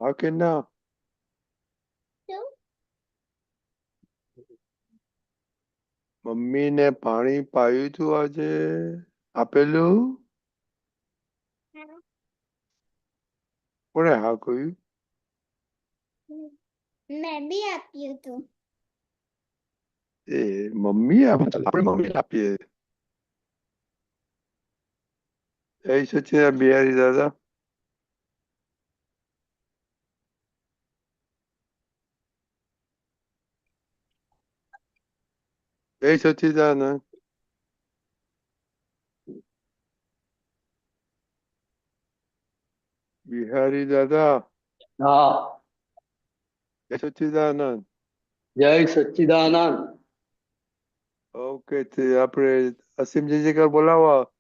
હા કે ના? મમ્મી ને પાણી પાયું તું આજે? આપેલું? કોણે હા કહ્યું? મેં બી આપ્યું હતું. એ મમ્મી આપણે મમ્મી આપીએ. જય સચિદાન બિહારી દાદા. જય સચિદાનંદ. બિહારી દાદા. હા, જય સચિદાનંદ. જય સચ્ચિદાનંદ. ઓકે, આપણે અસીમજીજીકર બોલાવો.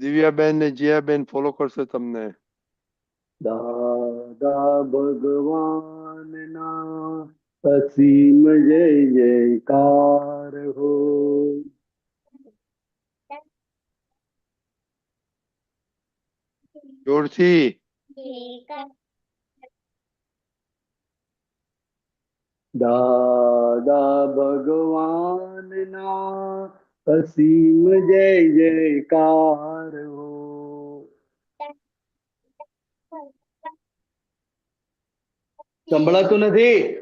દિવ્યાબેન ને જીયાબેન ફોલો કરશે તમને. દાદા ભગવાનના અસીમ જય જયકાર હો. જોરથી. દાદા ભગવાનના અસીમ જય જયકાર હો. સંભળાતું નથી,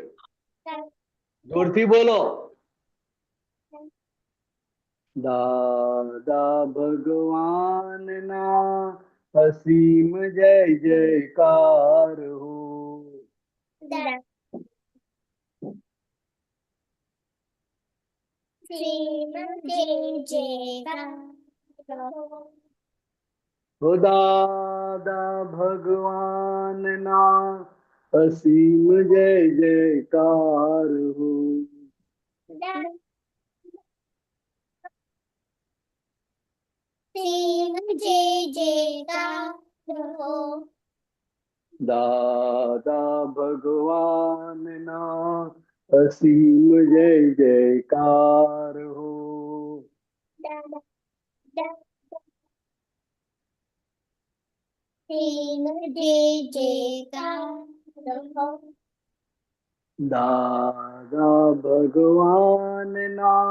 જોરથી બોલો. દાદા ભગવાનના અસીમ જય જયકાર હો. હો દાદા ભગવાનના અસીમ જય જયકાર હો. દાદા ભગવાનના અસીમ જય જયકાર હો. દાદા ભગવાનના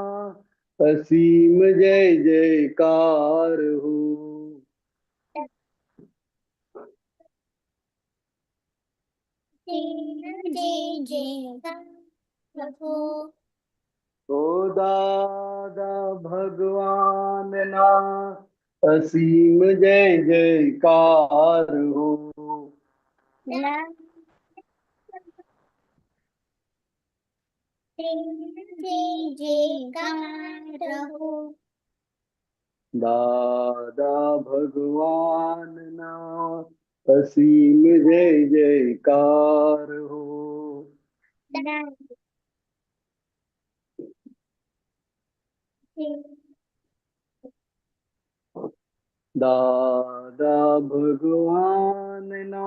અસીમ જય જયકાર હો. ઓ દાદા ભગવાનના અસીમ જય જયકાર હો. દાદા ભગવાનના અસીમ જય જયકાર હો. દાદા ભગવાનના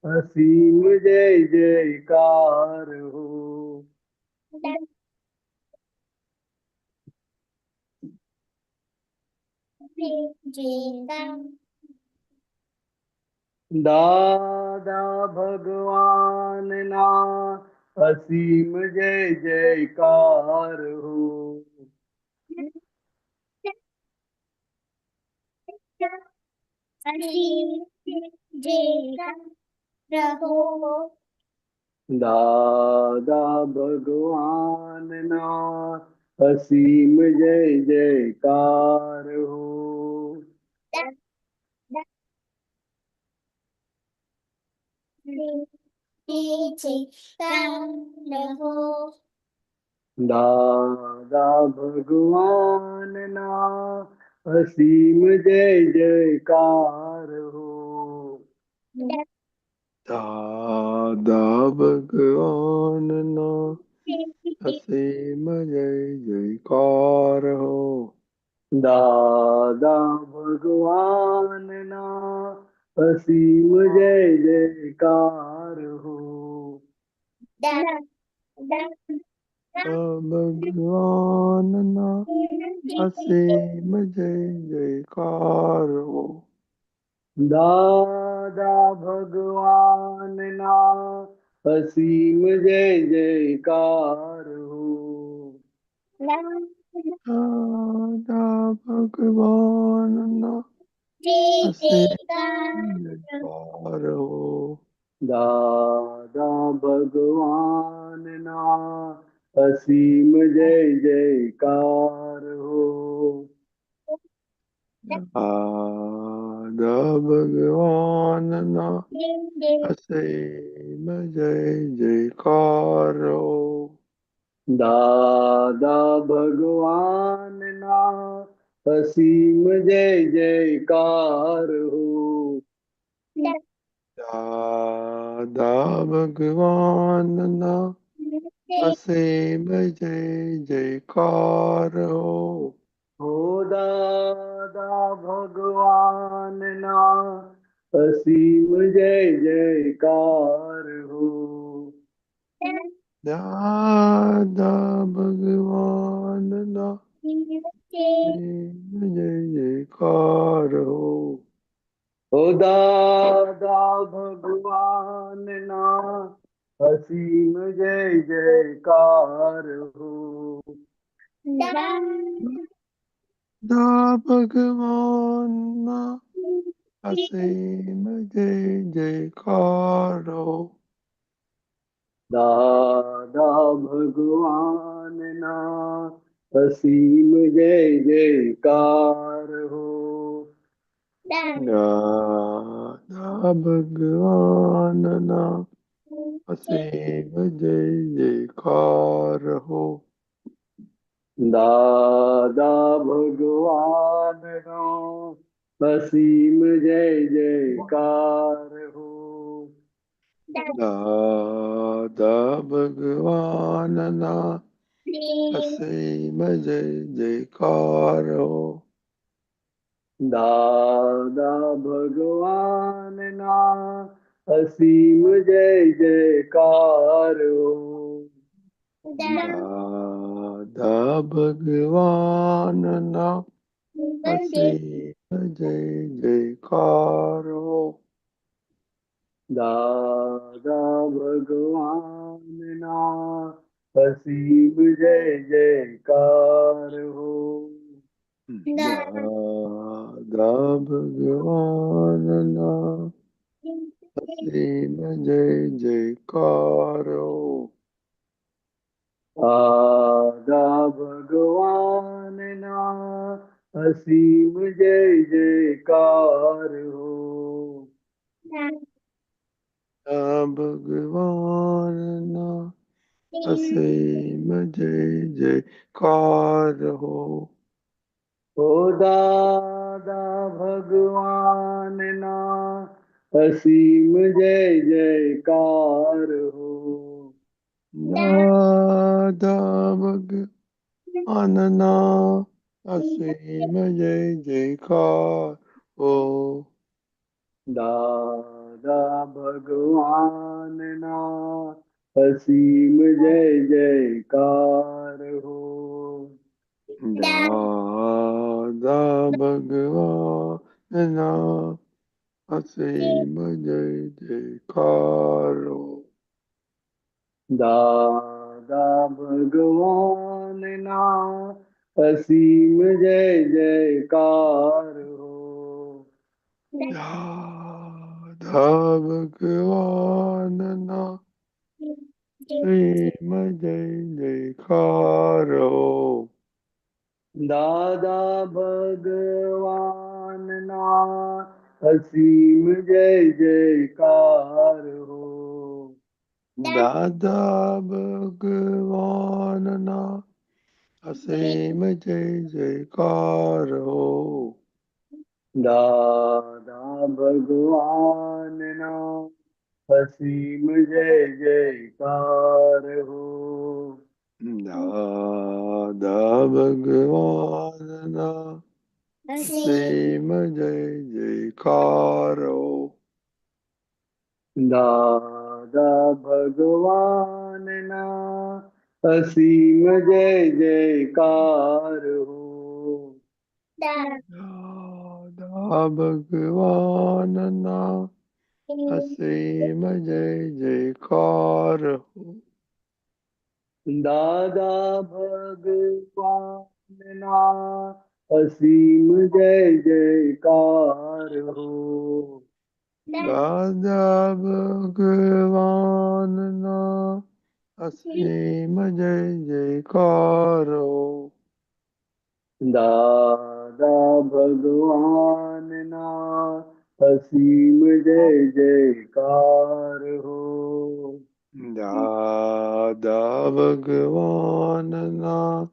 અસીમ જય જયકાર હો. દાદા ભગવાનના અસીમ જય જયકાર હો. દાદા ભગવાનના અસીમ જય જયકાર હો. દાદા ભગવાનના અસીમ જય જયકાર હો. દાદા ભગવાનના અસીમ જય જયકાર હો. દાદા ભગવાનના અસીમ જય જયકાર હો. ભગવાનના અસીમ જય જયકાર હો. દાદા ભગવાનના અસીમ જય જયકાર હો. દાદા ભગવાનના અસીમ જયકાર હો. દાદા ભગવાનના અસીમ જય જયકાર હો. દાદા ભગવાનના અસીમ જય જયકાર હો. દાદા ભગવાનના અસીમ જય જયકાર હો. દાદા ભગવાનના અસીમ જય જયકાર હો. હો દાદા ભગવાનના અસીમ જય જયકાર હો. દાદા ભગવાનના અસીમ જય જયકાર હો. હો દાદા ભગવાનના અસીમ જય જયકાર હો. દાદા ભગવાનના અસીમ જય જયકાર હો. દાદા ભગવાનના અસીમ જય જયકાર હો. દાદા ભગવાનના અસીમ જય જયકાર હો. દાદા ભગવાનનો અસીમ જય જયકાર હો. દાદા ભગવાનના અસીમ જય જયકાર હો. દાદા ભગવાનના અસીમ જય જયકાર હો. દાદા ભગવાનના અસીમ જય જયકાર હો. દાદા ભગવાનના અસીમ જય જયકાર હો. દાદા ભગવાનના અસીમ જય જયકાર હો. દાદા ભગવાનના અસીમ જય જયકાર હો. ભગવાનના અસીમ જય જયકાર હો. હો દાદા ભગવાનના અસીમ જય જયકાર હો. દાદા ભગવાનના અસીમ જય જયકાર હો. દાદા ભગવાનના અસીમ જય જયકાર હો. દાદા ભગવાનના અસીમ જય જયકાર હો. દાદા ભગવાનના અસીમ જય જયકાર હો. દાદા ભગવાનના અસીમ જય જયકાર હો. દાદા ભગવાનના અસીમ જય જયકાર હો. દાદા ભગવાનના અસીમ જય જયકાર હો. દાદા ભગવાનના અસીમ જય જયકાર હો. દાદા ભગવાનના અસીમ જય જયકાર હો. દાદા ભગવાનના असीम जय जयकार हो। દાદા ભગવાનના અસીમ જય જયકાર હો. दादा भगवानना असीम जय जयकार हो। દાદા ભગવાનના અસીમ જય જયકાર હો. दादा भगवानना असीम जय जयकार हो। દાદા ભગવાનના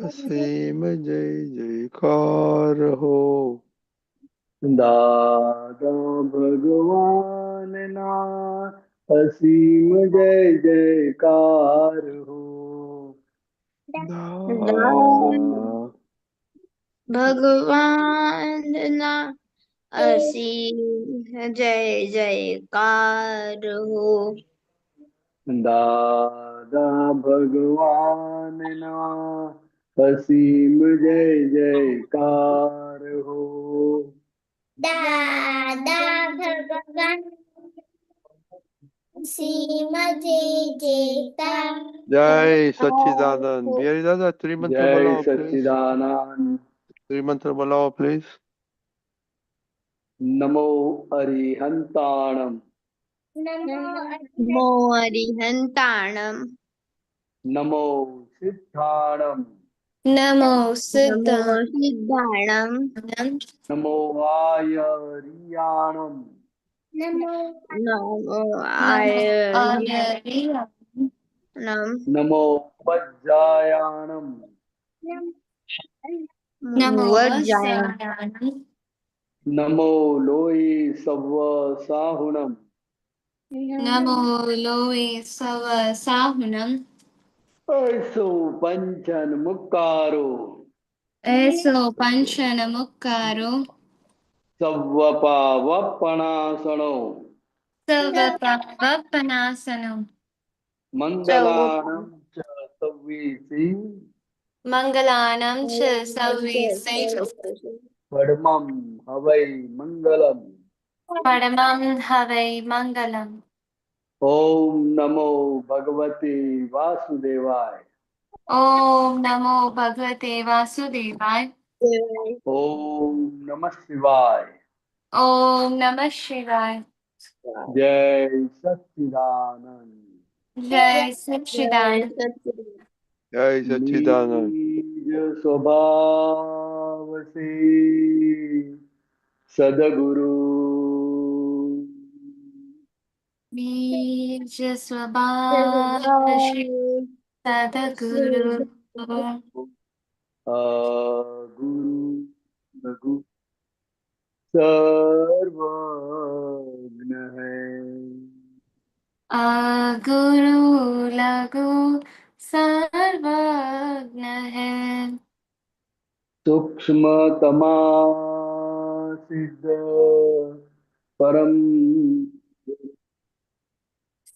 અસીમ જય જયકાર હો. दादा भगवानना असीम जय जयकार हो। દાદા ભગવાનના અસીમ જય જયકાર હો. दादा भगवानना असीम जय जयकार हो। દાદા ભગવાન અસીમ જય જયકાર જય સચ્ચિદાનંદ. બિહારી દાદા ત્રિમંત્ર जय બોલાવો પ્લીઝ. सच्चिदानंद। ત્રિમંત્ર બોલાવો પ્લીઝ. नमो अरिहंताणम। નમો અરિહંતાણમ. नमो सिद्धाणम। નમો સિદ્ધાણમ. नमो आयरियाणम। નમો આર્યનમ. नमो वज्रायाणम। નમો વજ્રાયણમ. नमो लोई सव साहुणम। નમો લોય સવ સાહુનમ. ऐसो पंचन मुक्कारो। એસો પંચન મુક્કારો. सव्वपा वपणासनो। સર્વપાપનાશનમ. मंगलानम च सव्वीसि। મંગલાનમ ચ સૌવીસે. परमं हवै मंगलम। પરમં હવૈ મંગલમ. ओम नमो भगवते वासुदेवाय। ઓમ નમો ભગવતે વાસુદેવાય. ओम नमः शिवाय। ઓમ નમઃ શિવાય. जय सच्चिदानंद। જય સચ્ચિદાનંદ. જય સચ્ચિદાનંદ. निज स्वभाव से सदगुरु બીજ સ્વભાવ શ્રી સદગુરુ. गुरु लघु सर्वज्ञ है। गुरु लघु सर्वज्ञ है। सूक्ष्मतमा सिद्ध परम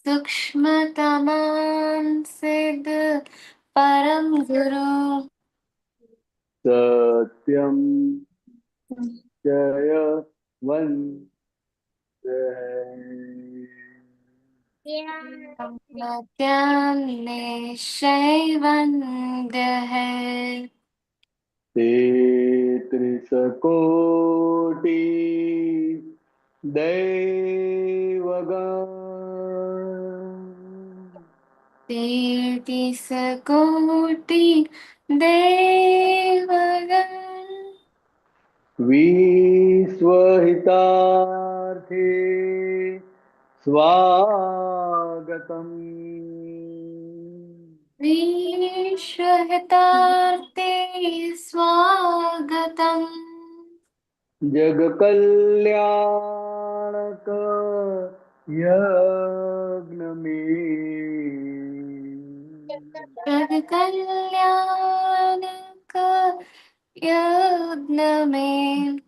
सूक्ष्मतमां सिद्ध परम गुरु। सत्यम जय वंद है। सत्यं निश्चयवन्द्य है। तेत्रिस कोटि दैवगण। तेतीस कोटि देवगण। विश्वहितार्थे स्वागतम्। विश्वहितार्थे स्वागतम्। जग कल्याणक यज्ञ में जग कल्याणक यज्ञ में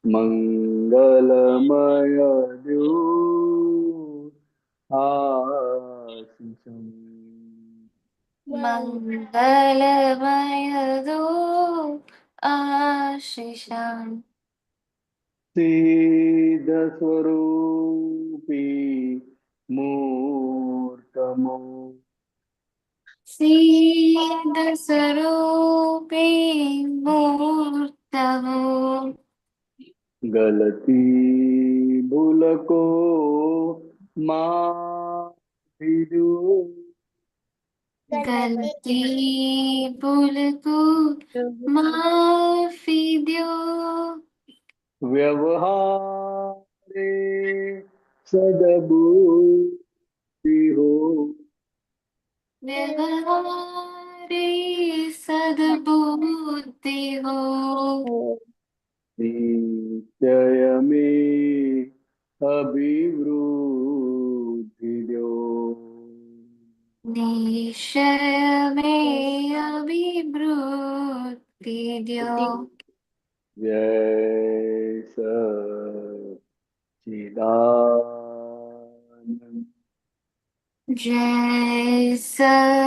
मंगलमय द्यो आशीषम्। मंगलमय दो आशीषान् सिद्ध स्वरूपी मूर्तमो सीदस्वरूपे मूर्तमो गलती भूल को माफी दो गलती भूल को माफी दो व्यवहारे सद्बुद्धि हो व्यवहारे सद्बुद्धि हो निश्चय में अभिवृद्धि दो निश्चय में अभिवृद्धि दो जय सच्चिदानंद जय सच्चिदानंद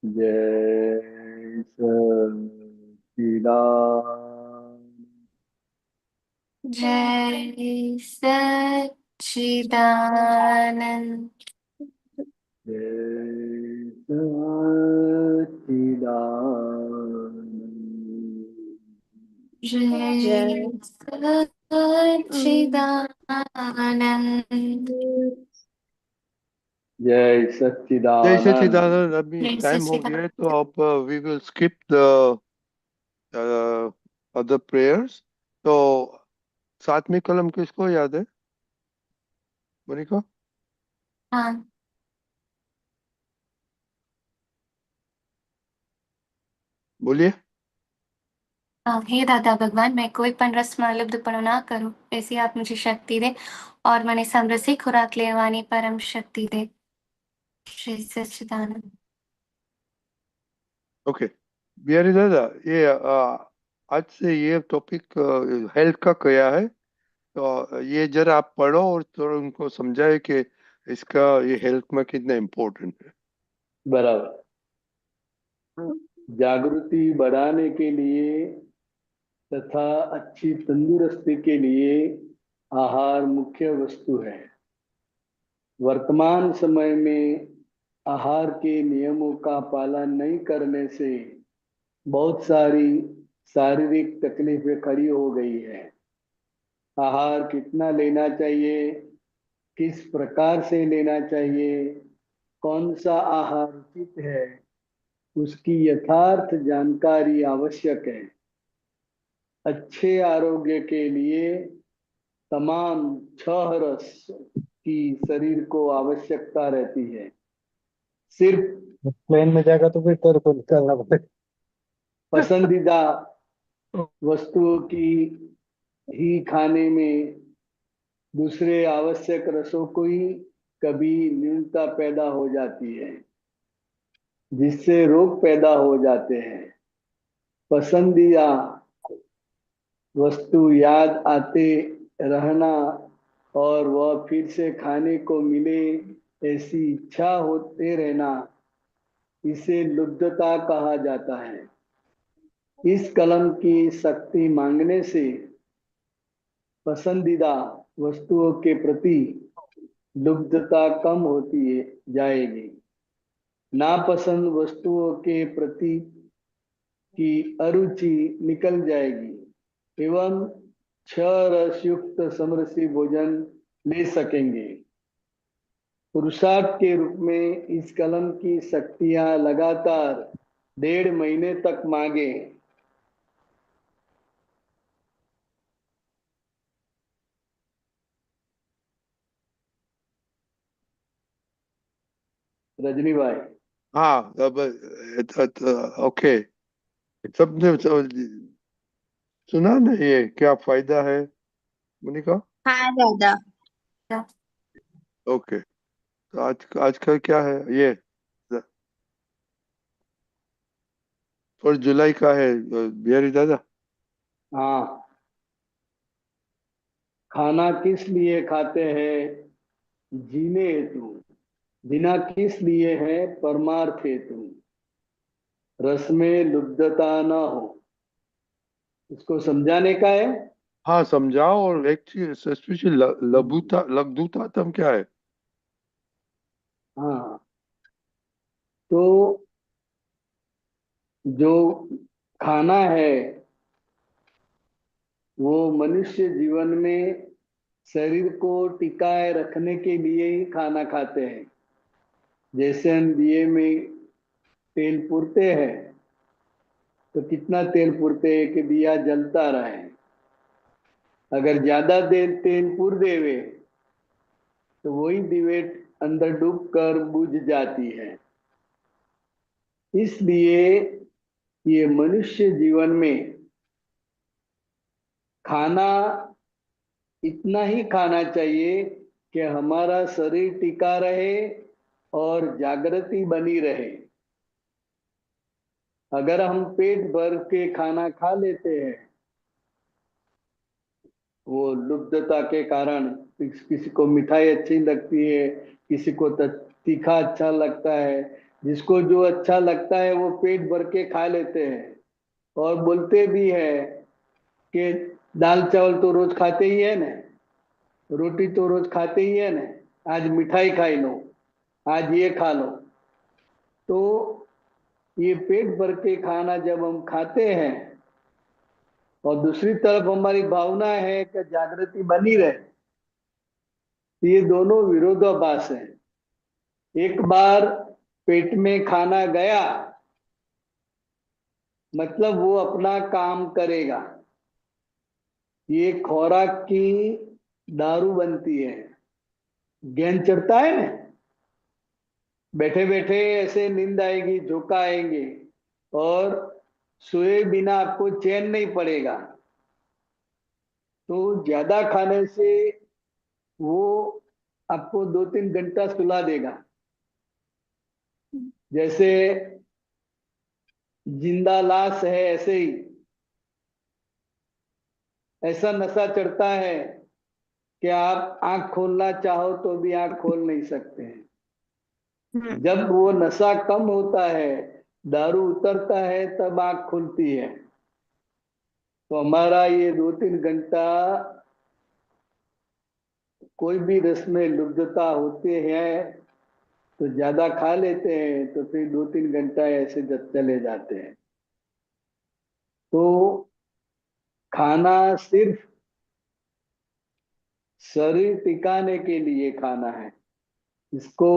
जय सच्चिदानंद जय सच्चिदानंद जय सच्चिदानंद जय सच्चिदानंद जय जय सच्चिदानंद सच्चिदानंद। अभी जय टाइम हो गया है सच्चिदानंद तो अब we will skip the other prayers. तो सातवीं कलम किसको याद है? मोनिका, हाँ बोलिए। हे દાદા ભગવાન, मैं कोई પણ રસમાં લુપ્તપણું ના કરું, ऐसी आप मुझे शक्ति दे और મને સમૃદ્ધિ ખોરાક લેવાની પરમ શક્તિ દે। श्री सच्चिदानंद। ओके, बिहारी दादा, ये आज से ये टॉपिक हेल्थ का क्या है? तो ये जरा आप पढ़ो और थोड़ा उनको समझाए कि इसका ये हेल्थ में कितना इम्पोर्टेंट है। बराबर। जागृति बढ़ाने के लिए तथा अच्छी तंदुरुस्ती के लिए आहार मुख्य वस्तु है। वर्तमान समय में आहार के नियमों का पालन नहीं करने से बहुत सारी शारीरिक तकलीफें खड़ी हो गई है। आहार कितना लेना चाहिए, किस प्रकार से लेना चाहिए, कौन सा आहार उचित है, उसकी यथार्थ जानकारी आवश्यक है। अच्छे आरोग्य के लिए तमाम 6 रस की शरीर को आवश्यकता रहती है। सिर्फ प्लेन में जाएगा तो फिर तेरे को निकालना पड़ेगा। पसंदीदा वस्तुओं की ही खाने में दूसरे आवश्यक रसों को ही कभी न्यूनता पैदा हो जाती है, जिससे रोग पैदा हो जाते हैं। पसंदीदा वस्तु याद आते रहना और वह फिर से खाने को मिले ऐसी इच्छा होते रहना, इसे लुब्धता कहा जाता है। इस कलम की शक्ति मांगने से पसंदीदा वस्तुओं के प्रति लुब्धता कम होती जाएगी। नापसंद वस्तुओं के प्रति की अरुचि निकल जाएगी एवं 6 रस युक्त समरसी भोजन ले सकेंगे। पुरुषार्थ के रूप में इस कलम की शक्तियां लगातार 1.5 महीने तक मांगे। रजनी भाई, हाँ, अब ओके, सबने सुना ना ये क्या फायदा है, मोनिका? हाँ दादा। ओके, तो आज का क्या है ये? और जुलाई का है बिहारी दादा। हाँ, खाना किस लिए खाते हैं? जीने हेतु। बिना किस लिए है परमार्थ हेतु, रस में लुब्धता न हो, इसको समझाने का है। हाँ समझाओ। और एक चीज स्पेशली लघुता लघुतातम क्या है? हाँ, तो जो खाना है वो मनुष्य जीवन में शरीर को टिकाए रखने के लिए ही खाना खाते हैं। जैसे हम दिए में तेल पूरते हैं तो कितना तेल पूरते हैं कि दिया जलता रहे। अगर ज्यादा देर तेल पूर देवे तो वही दिवे अंदर डूब कर बुझ जाती है। इसलिए ये मनुष्य जीवन में खाना इतना ही खाना चाहिए कि हमारा शरीर टिका रहे और जागृति बनी रहे। अगर हम पेट भर के खाना खा लेते हैं, वो लुब्धता के कारण, किसी को मिठाई अच्छी लगती है, किसी को तीखा अच्छा लगता है, जिसको जो अच्छा लगता है वो पेट भर के खा लेते हैं और बोलते भी है कि दाल चावल तो रोज खाते ही है ना, रोटी तो रोज खाते ही है ना, आज मिठाई खाई लो, आज ये खा लो। तो ये पेट भर के खाना जब हम खाते हैं और दूसरी तरफ हमारी भावना है कि जागृति बनी रहे, तो ये दोनों विरोधाभास है। एक बार पेट में खाना गया मतलब वो अपना काम करेगा। ये खुराक की दारू बनती है। ज्ञान चढ़ता है ना, बैठे बैठे ऐसे नींद आएगी, झोंका आएंगे और सोए बिना आपको चैन नहीं पड़ेगा। तो ज्यादा खाने से वो आपको 2-3 घंटा सुला देगा। जैसे जिंदा लाश है ऐसे ही, ऐसा नशा चढ़ता है कि आप आंख खोलना चाहो तो भी आंख खोल नहीं सकते हैं। जब वो नशा कम होता है, दारू उतरता है, तब आंख खुलती है। तो हमारा ये 2-3 घंटा कोई भी रस में लुब्धता होते हैं तो ज्यादा खा लेते हैं, तो फिर 2-3 घंटा ऐसे चले जाते हैं। तो खाना सिर्फ शरीर टिकाने के लिए खाना है। इसको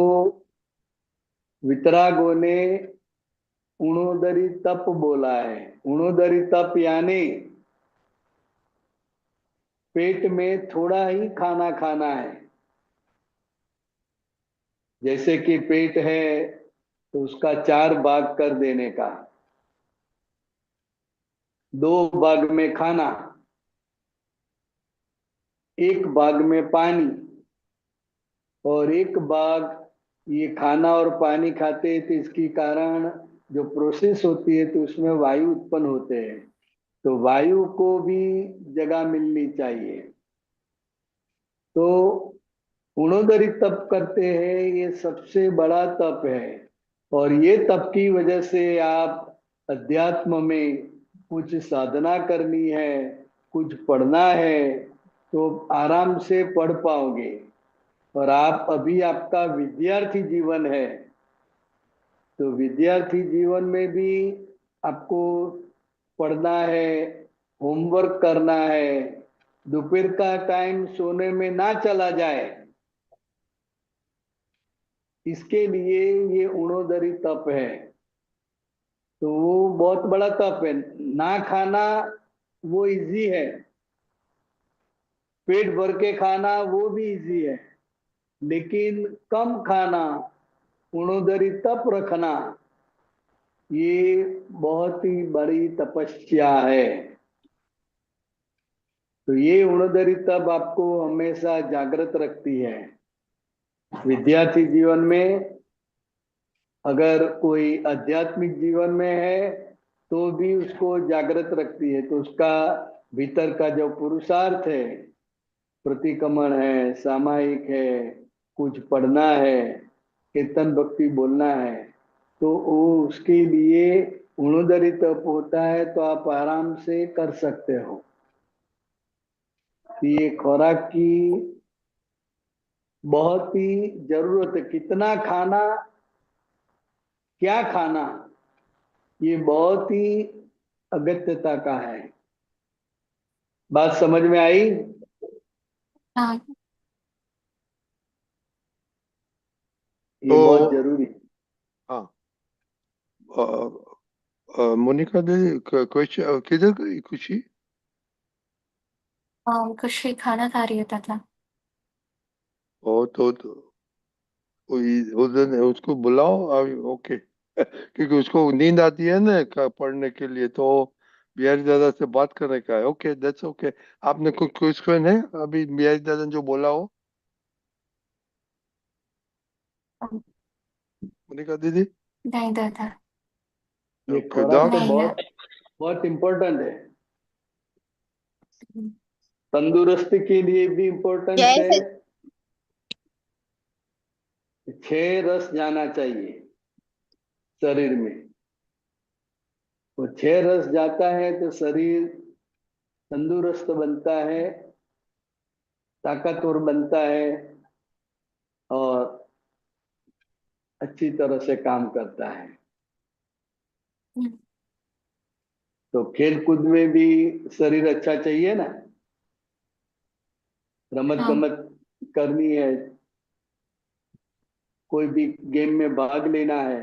वितरागों ने उणोदरी तप बोला है। उणोदरी तप यानी पेट में थोड़ा ही खाना खाना है। जैसे कि पेट है तो उसका 4 भाग कर देने का, 2 भाग में खाना, 1 भाग में पानी, और 1 भाग ये खाना और पानी खाते हैं तो इसके कारण जो प्रोसेस होती है तो उसमें वायु उत्पन्न होते हैं। तो वायु को भी जगह मिलनी चाहिए। तो गुणोदरी तप करते हैं, ये सबसे बड़ा तप है। और ये तप की वजह से आप अध्यात्म में कुछ साधना करनी है, कुछ पढ़ना है तो आराम से पढ़ पाओगे। और आप अभी आपका विद्यार्थी जीवन है, तो विद्यार्थी जीवन में भी आपको पढ़ना है, होमवर्क करना है। दोपहर का टाइम सोने में ना चला जाए, इसके लिए ये उणोदरी तप है। तो वो बहुत बड़ा तप है। ना खाना वो इजी है, पेट भर के खाना वो भी इजी है, लेकिन कम खाना, उणोदरी तप रखना, ये बहुत ही बड़ी तपस्या है। तो ये उणोदरी तप आपको हमेशा जागृत रखती है। विद्यार्थी जीवन में अगर कोई आध्यात्मिक जीवन में है तो भी उसको जागृत रखती है। तो उसका भीतर का जो पुरुषार्थ है, प्रतिक्रमण है, सामायिक है, कुछ पढ़ना है, कीर्तन भक्ति बोलना है, तो वो उसके लिए उणोदरी तप होता है, तो आप आराम से कर सकते हो। ये खुराक की बहुत ही जरूरत है। कितना खाना, क्या खाना, ये बहुत ही अगत्यता का है। बात समझ में आई? हाँ ये बहुत तो जरूरी है। हाँ, मोनिका दीदी क्वेश्चन किधर गई खुशी? खुशी खाना खा रही होता था। ओ तो उस दिन उसको बुलाओ अभी, ओके। क्योंकि उसको नींद आती है ना पढ़ने के लिए, तो बिहारी दादा से बात करने का है। Okay, that's okay. आपने कोई क्वेश्चन है अभी बिहारी दादा ने जो बोला हो, अम, मोनिका दीदी? नहीं दादा। ये ओके, खुराक तो नहीं ना। बहुत बहुत इम्पोर्टेंट है। हम्म, तंदुरुस्ती के लिए भी इम्पोर्टेंट है। जैसे 6 रस जाना चाहिए शरीर में। वो 6 रस जाता है तो शरीर तंदुरुस्त बनता है, ताकतवर बनता है और अच्छी तरह से काम करता है। हम्म, तो खेल कूद में भी शरीर अच्छा चाहिए ना। रमत हाँ गमत करनी है, कोई भी गेम में भाग लेना है,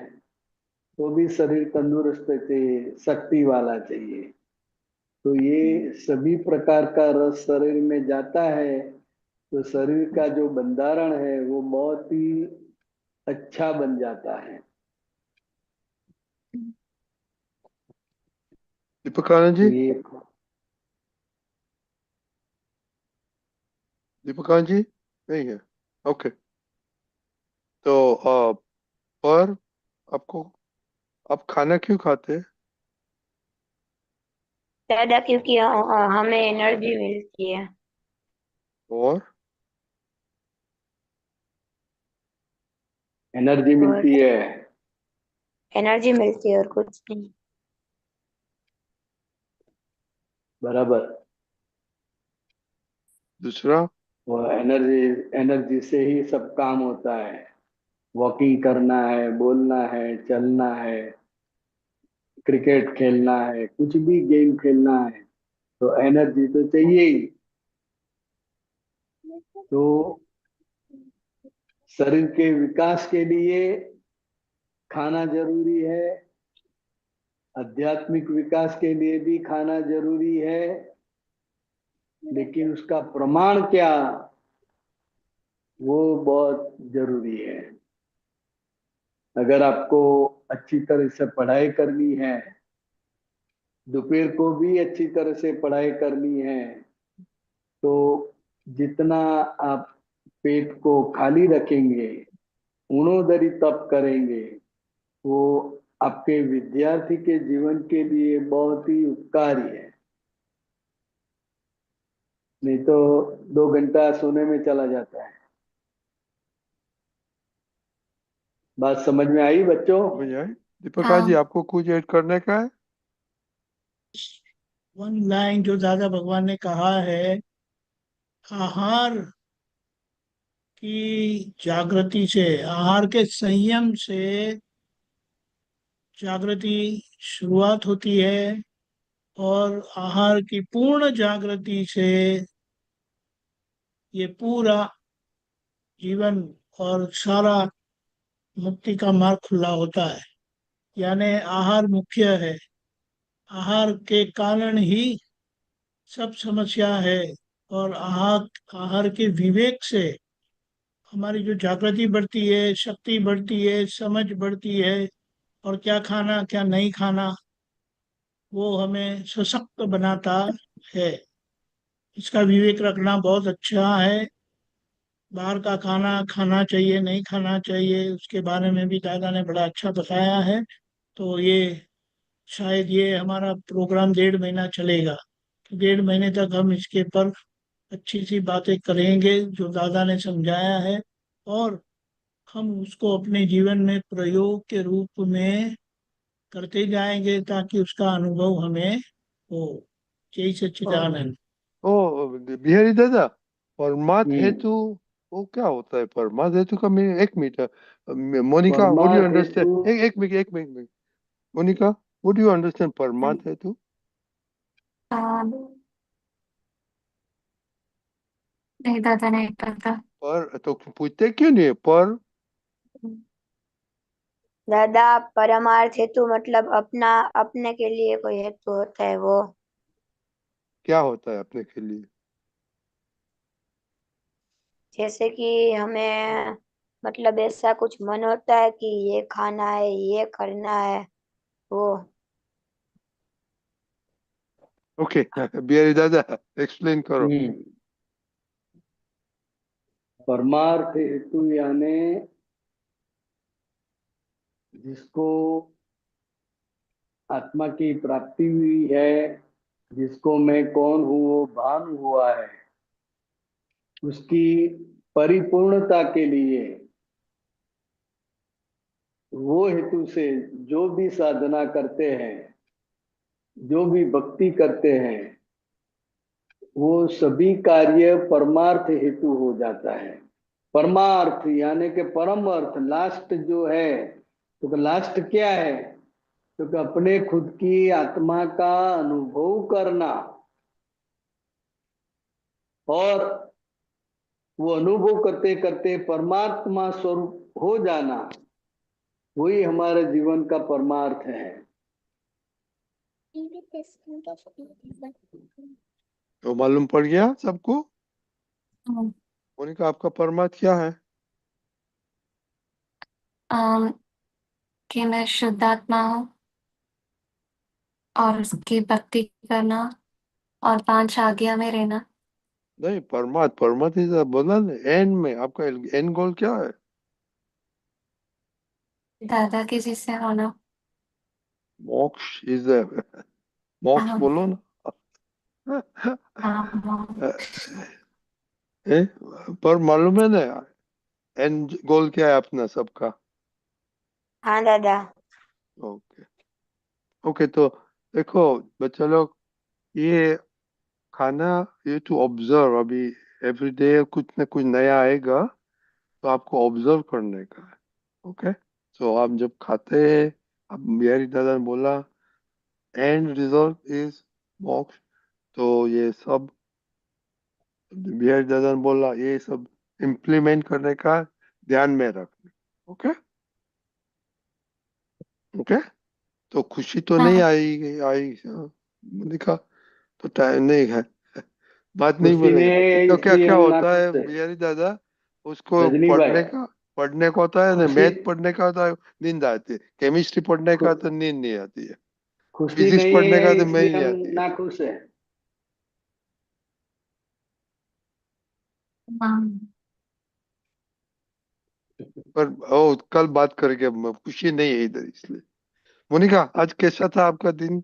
तो भी शरीर तंदुरुस्त चाहिए, शक्ति वाला चाहिए। तो ये सभी प्रकार का रस शरीर में जाता है, तो शरीर का जो बंधारण है वो बहुत ही अच्छा बन जाता है। हम्म, दीपक आनंद तो जी, ये दीपक आनंद जी नहीं है? ओके। तो पर आपको, आप खाना क्यों खाते हैं? दादा, क्योंकि हमें एनर्जी मिलती है। और एनर्जी और मिलती है। एनर्जी मिलती है और कुछ नहीं। बराबर। दूसरा? वो एनर्जी, एनर्जी से ही सब काम होता है। वॉकिंग करना है, बोलना है, चलना है, क्रिकेट खेलना है, कुछ भी गेम खेलना है, तो एनर्जी तो चाहिए ही। तो शरीर के विकास के लिए खाना जरूरी है, आध्यात्मिक विकास के लिए भी खाना जरूरी है, लेकिन उसका प्रमाण क्या, वो बहुत जरूरी है। अगर आपको अच्छी तरह से पढ़ाई करनी है, दोपहर को भी अच्छी तरह से पढ़ाई करनी है, तो जितना आप पेट को खाली रखेंगे, उणोदरी तप करेंगे, वो आपके विद्यार्थी के जीवन के लिए बहुत ही उपकारी है। नहीं तो 2 घंटा सोने में चला जाता है। बात समझ में आई बच्चों? समझ आए? दीपक आनंद जी, हाँ आपको कुछ ऐड करने का है? वन लाइन जो दादा भगवान ने कहा है, आहार की जागृति से, आहार के संयम से जागृति शुरुआत होती है, और आहार की पूर्ण जागृति से ये पूरा जीवन और सारा मुक्ति का मार्ग खुला होता है। यानी आहार मुख्य है। आहार के कारण ही सब समस्या है। और आहार आहार के विवेक से हमारी जो जागृति बढ़ती है, शक्ति बढ़ती है, समझ बढ़ती है, और क्या खाना क्या नहीं खाना वो हमें सशक्त बनाता है। इसका विवेक रखना बहुत अच्छा है। बाहर का खाना खाना चाहिए नहीं खाना चाहिए, उसके बारे में भी दादा ने बड़ा अच्छा बताया है। तो ये शायद ये हमारा प्रोग्राम 1.5 महीना चलेगा। 1.5 महीने तक हम इसके पर अच्छी सी बातें करेंगे जो दादा ने समझाया है। और हम उसको अपने जीवन में प्रयोग के रूप में करते जाएंगे ताकि उसका अनुभव हमें हो। जय सच्चिदानंद। ओ बिहारी दादा, परमार्थ हम्म। हेतु वो क्या होता है? परमार्थ हेतु का मीनिंग, एक minute Monica, what do you परमार्थ हेतु अंडरस्टैंड? एक minute Monica, what do you understand परमार्थ हेतु? नहीं दादा, नहीं पता। पर तो पूछते क्यों नहीं है पर? दादा, परमार्थ हेतु मतलब अपना, अपने के लिए कोई हेतु होता है वो। क्या होता है अपने के लिए? जैसे कि हमें मतलब ऐसा कुछ मन होता है कि ये खाना है, ये करना है, वो। ओके बिहारी दादा, एक्सप्लेन करो। हम्म। परमार्थ हेतु यानी जिसको आत्मा की प्राप्ति हुई है, जिसको मैं कौन हूँ वो भान हुआ है, उसकी परिपूर्णता के लिए वो हेतु से जो भी साधना करते हैं, जो भी भक्ति करते हैं, वो सभी कार्य परमार्थ हेतु हो जाता है। परमार्थ यानी कि परम अर्थ, लास्ट जो है। तो लास्ट क्या है? तो कि अपने खुद की आत्मा का अनुभव करना और वो अनुभव करते करते परमात्मा स्वरूप हो जाना, वही हमारे जीवन का परमार्थ है। तो मालूम पड़ गया सबको? मोनिका, आपका परमार्थ क्या है? अम, कि मैं शुद्ध आत्मा हूँ और उसकी भक्ति करना और 5 आज्ञा में रहना। नहीं, परमार्थ, परमार्थ इज बोला ना एंड में, आपका एंड गोल क्या है? दादा की जिससे होना। मोक्ष इज मोक्ष हाँ। बोलो ना। हाँ। ए, पर मालूम है ना एंड गोल क्या है अपना सबका? हाँ दादा। ओके। ओके, तो देखो बच्चा लोग, ये खाना, ये टू ऑब्जर्व, अभी एवरी डे कुछ ना कुछ नया आएगा, तो आपको ऑब्जर्व करने का है। ओके, तो आप जब खाते हैं, अब बिहारी दादा ने बोला एंड रिजल्ट इज मोक्ष, तो ये सब बिहारी दादा ने बोला ये सब इम्प्लीमेंट करने का, ध्यान में रखना। ओके। ओके, तो खुशी तो नहीं हाँ। आई आई दिखा, तो टाइम नहीं है, बात नहीं खुशी नहीं बोलेगा। है तो क्या इसलिए क्या हम होता है नाखुश है। बिहारी दादा, उसको रजनी भाई, पढ़ने का होता है ना, खुशी मैथ पढ़ने का होता है, नींद आती है, केमिस्ट्री पढ़ने का तो नींद नहीं आती है, खुशी फिजिक्स नहीं पढ़ने है का तो मैं इसलिए नहीं हम आती है। नाखुश है। हाँ। पर ओ कल बात करेंगे, खुशी नहीं है इधर इसलिए। मोनिका, आज कैसा था आपका दिन?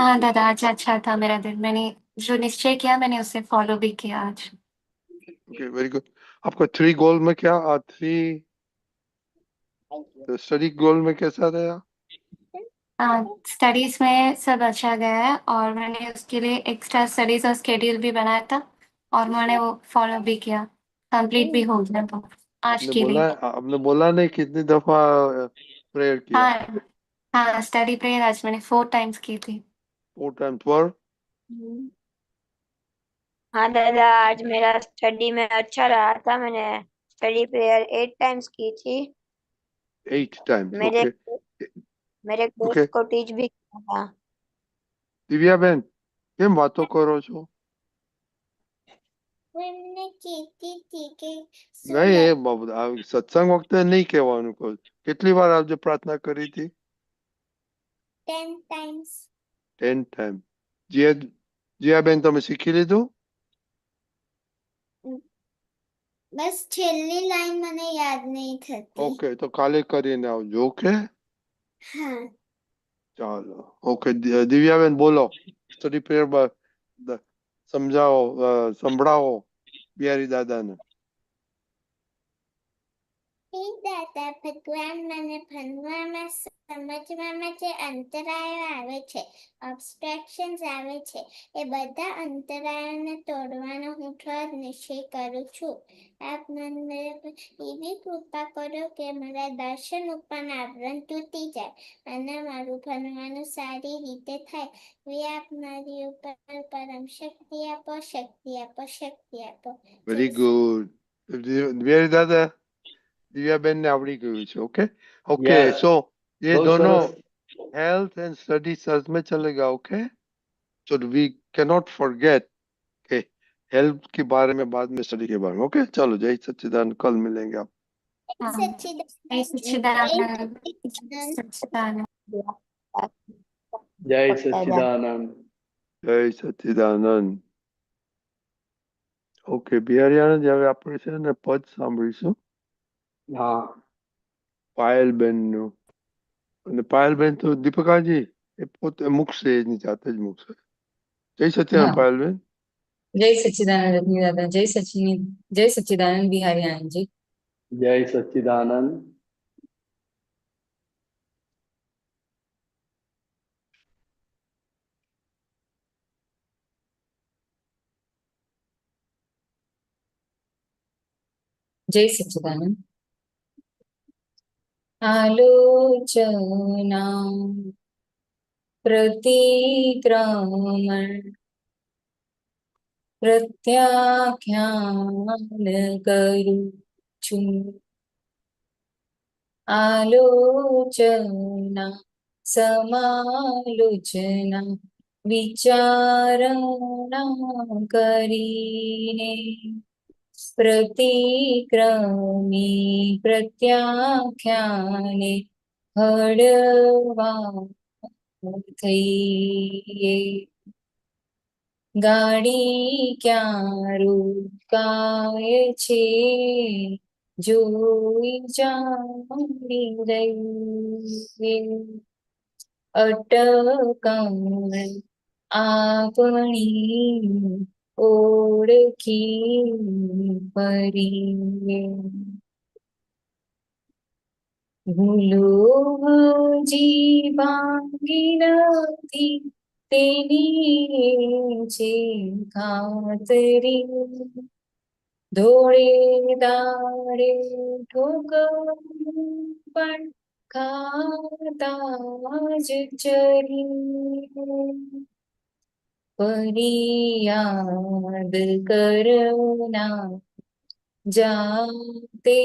हाँ दादा, आज अच्छा था मेरा दिन। मैंने जो निश्चय किया मैंने उसे फॉलो भी किया आज। Okay, very good. आपका 3 गोल में क्या, 3 स्टडी गोल में कैसा रहा? स्टडीज में सब अच्छा गया है और मैंने उसके लिए एक्स्ट्रा स्टडीज और स्केड्यूल भी बनाया था और मैंने वो फॉलो भी किया। कंप्लीट भी हो गया तो आज के लिए। आपने बोला नहीं कितनी दफा प्रेयर किया? हाँ। हाँ, स्टडी प्रेयर आज मैंने 4 टाइम्स की थी। 4 टाइम्स पर? हाँ दादा, आज मेरा स्टडी में अच्छा रहा था। मैंने स्टडी प्रेयर 8 टाइम्स की थी। 8 टाइम्स, मेरे ओके। मेरे ओके, दोस्त को टीच भी किया था। દિવ્યા બેન, કેમ વાતો કરો છો? નહીં, સત્સંગ વખતે નહીં કહેવાનું કહું. કેટલી વાર આજે પ્રાર્થના કરી હતી? 10 ટાઈમ. જીયા બેન, તમે શીખી લીધું? બસ છેલ્લી લાઈન મને યાદ નહીં થતી. ઓકે, તો કાલે કરીને આવજો. ઓકે, હા. ચાલો. ઓકે, દિવ્યા બેન બોલો, સ્ટડી પ્રેયર સમજાવો, સંભળાવો બિહારી દાદાને. એ દાદા ભગવાન મને ભણવામાં સમજવામાં જે અંતરાયો આવે છે, ઓબ્સ્ટ્રેક્શન્સ આવે છે, એ બધા અંતરાયોને તોડવાનો હું દ્રઢ નિશ્ચય કરું છું. આપ મને એવી કૃપા કરો કે મારા દર્શન ઉપરના આવરણ તૂટી જાય અને મારું ભણવાનું સારી રીતે થાય. એ આપ મારી ઉપર પરમ શક્તિ આપો, શક્તિ આપો, શક્તિ આપો. Very good. વિહારી દાદા, દિવ્યાબેન ને આવડી ગયું છે. ઓકે ओके Yes, सो ये बहुत दोनों सरस. हेल्थ एंड स्टडी साथ में चलेगा. Okay so we cannot forget के हेल्थ के बारे में बाद में स्टडी के बारे में. ओके चलो जय सच्चिदानंद, कल मिलेंगे आप. हाँ, સચ્ચિદાનંદ. जय सच्चिदानंद, જય સચ્ચિદાનંદ. सच्चिदानंद. जय सच्चिदानंद. જય સચ્ચિદાનંદ. ઓકે બિહારી હવે આપણે છે ને પદ સાંભળીશું हाँ, પાયલબેન નું. અને પાયલબેન તો દીપકાજી એ પોતે મૂકશે, એની જાતે જ મૂકશે. જય સચ્ચિદાનંદ हाँ। પાયલબેન. जय सच्चिदानंद रत्नी दादा, जय सच्चिदानंद बिहारी आनंद जी। जय सच्चिदानंद. जय सच्चिदानंद। आलोचना प्रतिक्रमण प्रत्याख्यान करूं छूं। आलोचना समालोचना विचारणा करीने प्रतिक्रमी प्रत्याख्याने हळवा થઈએ ગાડી ક્યાં રોકાય છે જોઈ જાણી રહીએ અટકણ આપણી ઓળખી ફરીએ ભૂલો હજી ભાંગી નથી તેની છે ખાતરી ધોળે દાડે ઠોકર પણ ખાતા જ ચરી ફરિયાદ કરના જાતે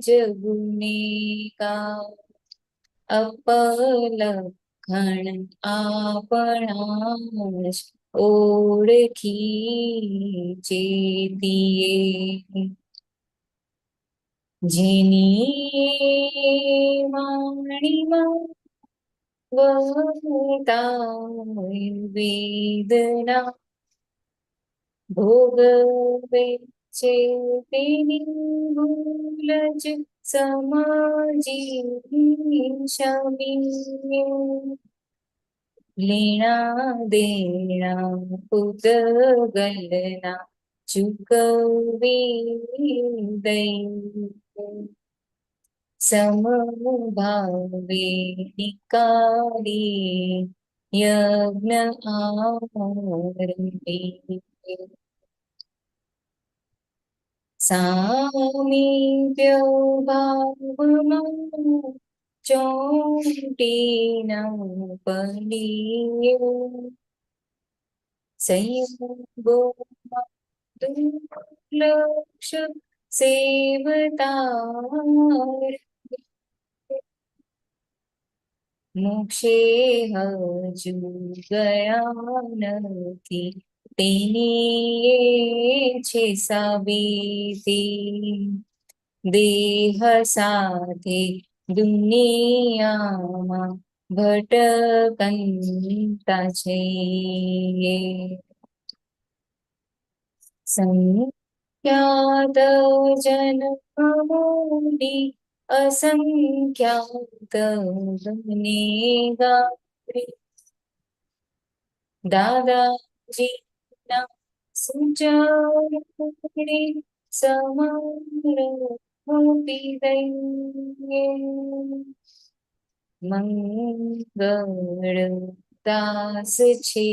જગુનેગા અપલખણ આપણા જ ઓળખી ચેતીએ જેની વાણીમાં વહતા વેદના ભોગવે છે તેની ભૂલ જ સમજી શમીએ લેણા દેણા પૂતગલના ચૂકવી દઈ સમભાવે નિકાળી યજ્ઞ આરંભી સામીપ્ય ભાવમાં ચોટીના પડીએ સંયોગોમાં દુર્લક્ષ સેવતા મોક્ષે હજુ ગયા નથી તેની એ છે સાબિતી દેહ સાથે દુનિયામાં ભટકંતા છે સંખ્યાત જન્મોની असंख्यात बनेगा दादाजी ना सुचारे समार મંગળ દાસ છે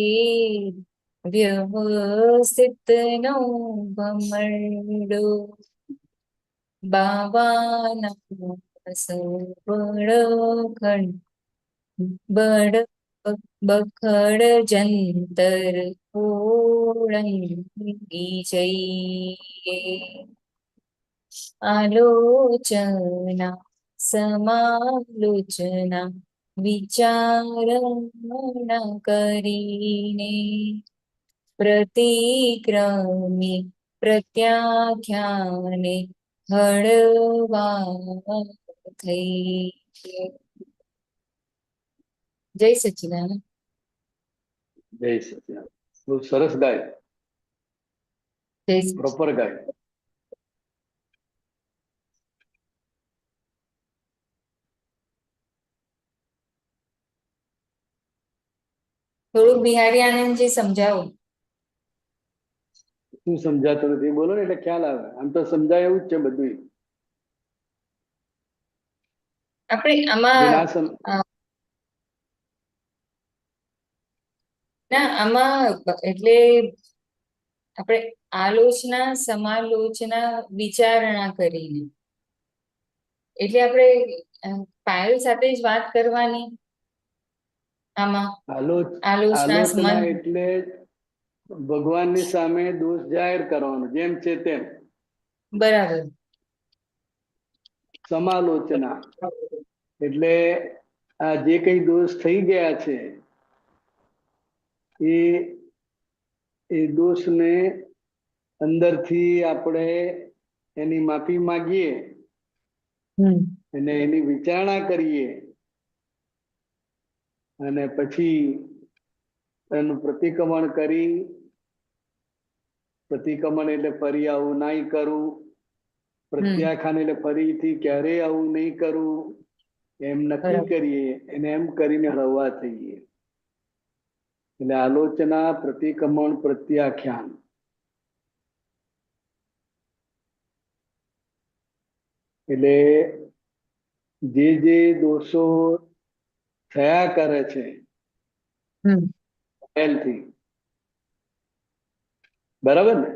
વ્યવસ્થિત નો ભમરડો બાવાના સબળ ખંડ બળ બખડ જંતર ઓળંગી જઈએ આલોચના સમાલોચના વિચારણા કરીને પ્રતિક્રમી પ્રત્યાખ્યાને હળવા થઈ જય સચિદાનંદ જય સચિદાનંદ. બહુ સરસ ગાય, જય સચિદાનંદ. પ્રોપર ગાય. થોડું બિહારી આનંદજી સમજાવો. શું સમજાતું નથી બોલો ને એટલે ખ્યાલ આવે. આમ તો સમજાય એવું જ છે બધું. આપણે જે આમાં ના સમ ના આમાં એટલે આપણે આલોચના સમાલોચના વિચારણા કરીને એટલે આપણે પાયલ સાથે જ વાત કરવાની આમાં આલોચના આલોચના એટલે ભગવાનની સામે દોષ જાહેર કરવાનો, જેમ છે તેમ. બરાબર. સમાલોચના એટલે આ જે કઈ દોષ થઈ ગયા છે એ દોષને અંદરથી આપણે એની માફી માંગીએ અને એની વિચારણા કરીએ અને પછી એનું પ્રતિક્રમણ કરી, પ્રતિક્રમણ એટલે ફરી આવું નહીં કરું, પ્રત્યાખ્યાન એટલે ફરીથી ક્યારેય આવું નહીં કરું, એમ નક્કી કરીએ અને એમ કરીને હળવા થઈએ. એટલે આલોચના, પ્રતિક્રમણ, પ્રત્યાખ્યાન. એટલે જે દોષો થયા કરે છે પહેલથી, બરાબર ને?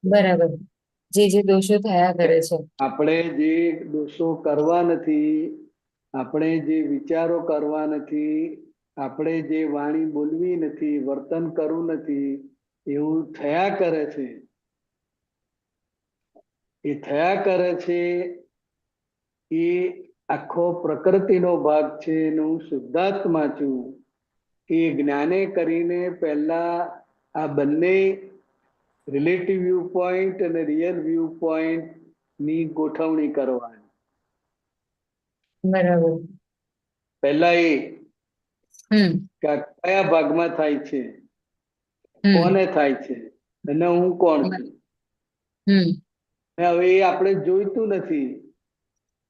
બરાબર. જે દોષો થયા કરે છે આપણે જે દોષો કરવા નથી, આપણે જે વિચારો કરવા નથી, આપણે જે વાણી બોલવી નથી, વર્તન કરવું નથી, એવું થયા કરે છે. એ થયા કરે છે એ આખો પ્રકૃતિનો ભાગ છે. હું શુદ્ધાત્મા છું. એ જ્ઞાને કરીને પહેલા આ બંને રિલેટિવ વ્યૂ પોઈન્ટ અને રિયલ વ્યૂ પોઈન્ટ ની ગોઠવણી કરવાની. બરાબર. પહેલા એ કે કયા ભાગમાં થાય છે, કોને થાય છે અને હું કોણ છું. હવે એ આપણે જોઈતું નથી.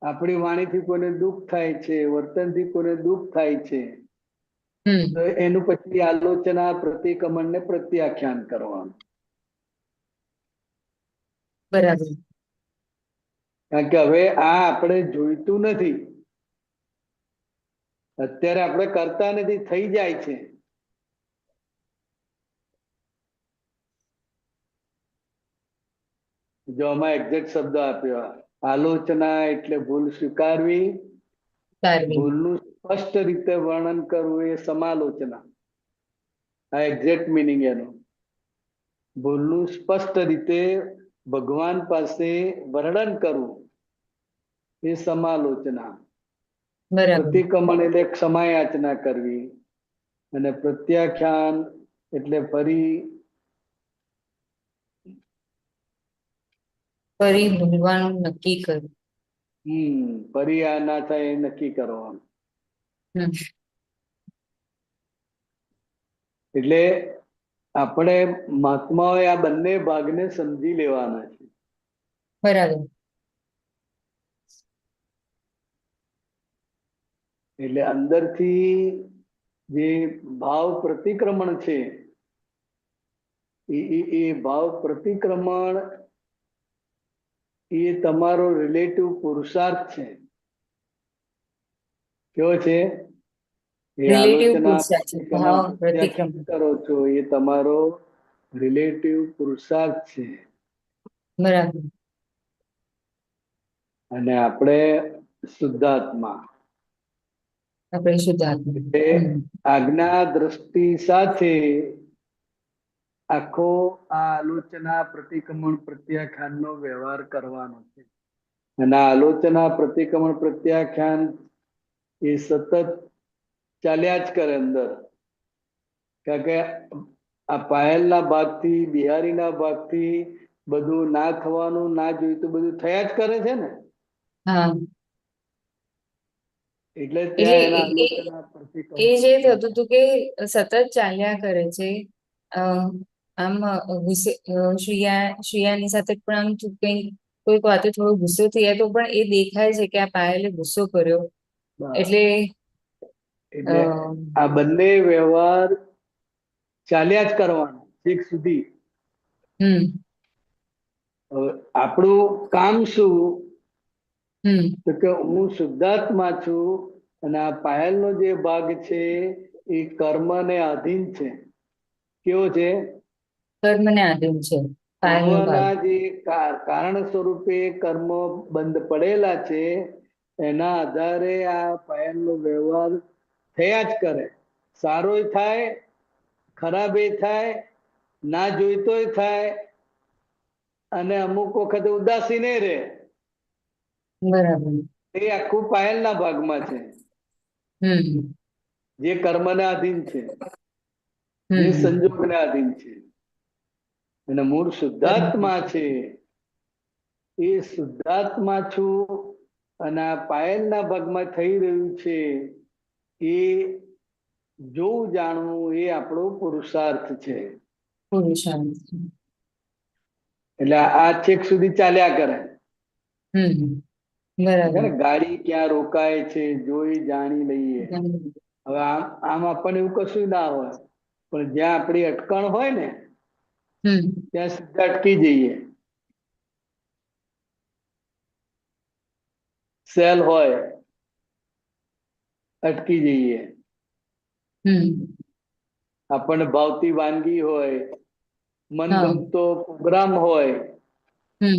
આપણી વાણીથી કોઈને દુઃખ થાય છે, વર્તનથી કોઈને દુઃખ થાય છે, તો એનું પછી આલોચના, પ્રતિક્રમણ ને પ્રત્યાખ્યાન કરવાનું. બરાબર. કારણ કે હવે આ આપણે જોઈતું નથી. અત્યારે આપણે કરતા નથી, થઈ જાય છે. જો આમાં એક્ઝેક્ટ શબ્દ આપ્યો, આલોચના એટલે ભૂલ સ્વીકારવી, ભૂલનું સ્પષ્ટ રીતે વર્ણન કરવું એ સમાલોચના. આ એક્ઝેક્ટ મિનિંગ એનું. ભૂલનું સ્પષ્ટ રીતે ભગવાન પાસે વર્ણન કરવું એ સમાલોચના. પ્રતિક્રમણ એટલે ક્ષમાયાચના કરવી અને પ્રત્યાખ્યાન એટલે ફરી ભૂલવાનું નક્કી કરવું. ફરી આ ના થાય એ નક્કી કરવાનું. એટલે આપણે મહાત્માઓએ આ બંને ભાગને સમજી લેવાના છે. બરાબર. એટલે અંદરથી જે ભાવ પ્રતિક્રમણ છે એ ભાવ પ્રતિક્રમણ એ તમારો રિલેટિવ પુરુષાર્થ છે. કેવો છે? એ રિલેટિવ આલોચના પુરુષાર્થ છે, ભાવ પ્રત્યાખ્યાન પ્રતિક્રમણ. કરો છો એ તમારો રિલેટિવ પુરુષાર્થ છે. બરાબર. અને આપણે શુદ્ધાત્મા આપણે શુદ્ધાત્મા. એટલે આજ્ઞા દ્રષ્ટિ સાથે આખો આ આલોચના પ્રતિક્રમણ પ્રત્યાખ્યાનનો વ્યવહાર કરવાનો છે. અને આ આલોચના પ્રતિક્રમણ પ્રત્યાખ્યાન એ સતત ચાલ્યા જ કરે અંદર. કારણ કે આ પાયલના ભાગથી, બિહારીના ભાગથી બધું ના થવાનું, ના જોઈતું બધું થયા જ કરે છે ને. હા, એટલે એટલે ત્યાં એના આલોચના એ પ્રતિક્રમણ જે થતું હતું કે સતત ચાલ્યા કરે છે. આમ શ્રેયાની સાથે પણ આમ કઈ કોઈક વાતે થોડો ગુસ્સો થઈ જાય તો પણ એ દેખાય છે કે આ પાયલે ગુસ્સો કર્યો. એટલે એટલે આ બંને વ્યવહાર ચાલ્યા જ કરવાનો છેક સુધી. હમ હવે આપણું કામ શું? હમ તો કે હું શુદ્ધાત્મા છું અને આ પાયલનો જે ભાગ છે એ કર્મને આધીન છે. કેવો છે? કર્મને આધીન છે પાયલનો ભાગ. પૂર્વના જે કારણ સ્વરૂપે કર્મ બંધ પડેલા છે એના આધારે આ પાયલનો વ્યવહાર થયા જ કરે. સારોય થાય, ખરાબે થાય, ના જોઈતોય થાય, અને અમુક વખતે ઉદાસીને રહે. બરાબર. એ આખું પાયલના ભાગમાં છે, હમ જે કર્મને આધીન છે, જે હમ સંજોગને આધીન છે. અને મૂળ શુદ્ધાત્મા છે એ શુદ્ધાત્મા છું અને આ પાયલના ભાગમાં થઈ રહ્યું છે એ જોવું જાણવું એ આપણો પુરુષાર્થ છે. પુરુષાર્થ. એટલે આ છેક સુધી ચાલ્યા કરે. બરાબર. ગાડી ક્યાં રોકાય છે જોઈ જાણી લઈએ. હવે આમ આપણને એવું કશું ના હોય, પણ જ્યાં આપણી અટકણ હોય ને ત્યાં સીધા અટકી જઈએ. સેલ હોય, અટકી જઈએ. આપણને ભાવતી વાનગી હોય, મનગમતો પ્રોગ્રામ હોય,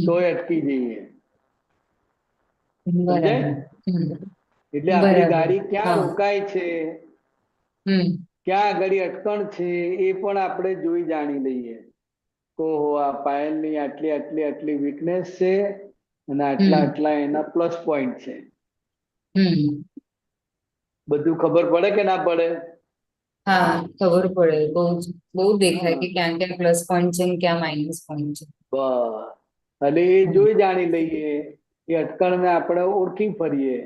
તોય અટકી જઈએ. સમજાય? એટલે આપણી ગાડી ક્યાં રોકાય છે, ક્યાં આગળ અટકણ છે એ પણ આપણે જોઈ જાણી લઈએ. ઓહો, આ પાયલની આટલી આટલી આટલી વીકનેસ છે અને આટલા આટલા એના પ્લસ પોઈન્ટ છે. બધું ખબર પડે કે ના પડે? હા, ખબર પડે. બહુ દેખાય કે ક્યાં ક્યાં પ્લસ પોઈન્ટ છે ને ક્યાં માઇનસ પોઈન્ટ છે. બસ, અને એ જોઈ જાણી લઈએ. એ અટકણને આપણે ઓળખી ફરીએ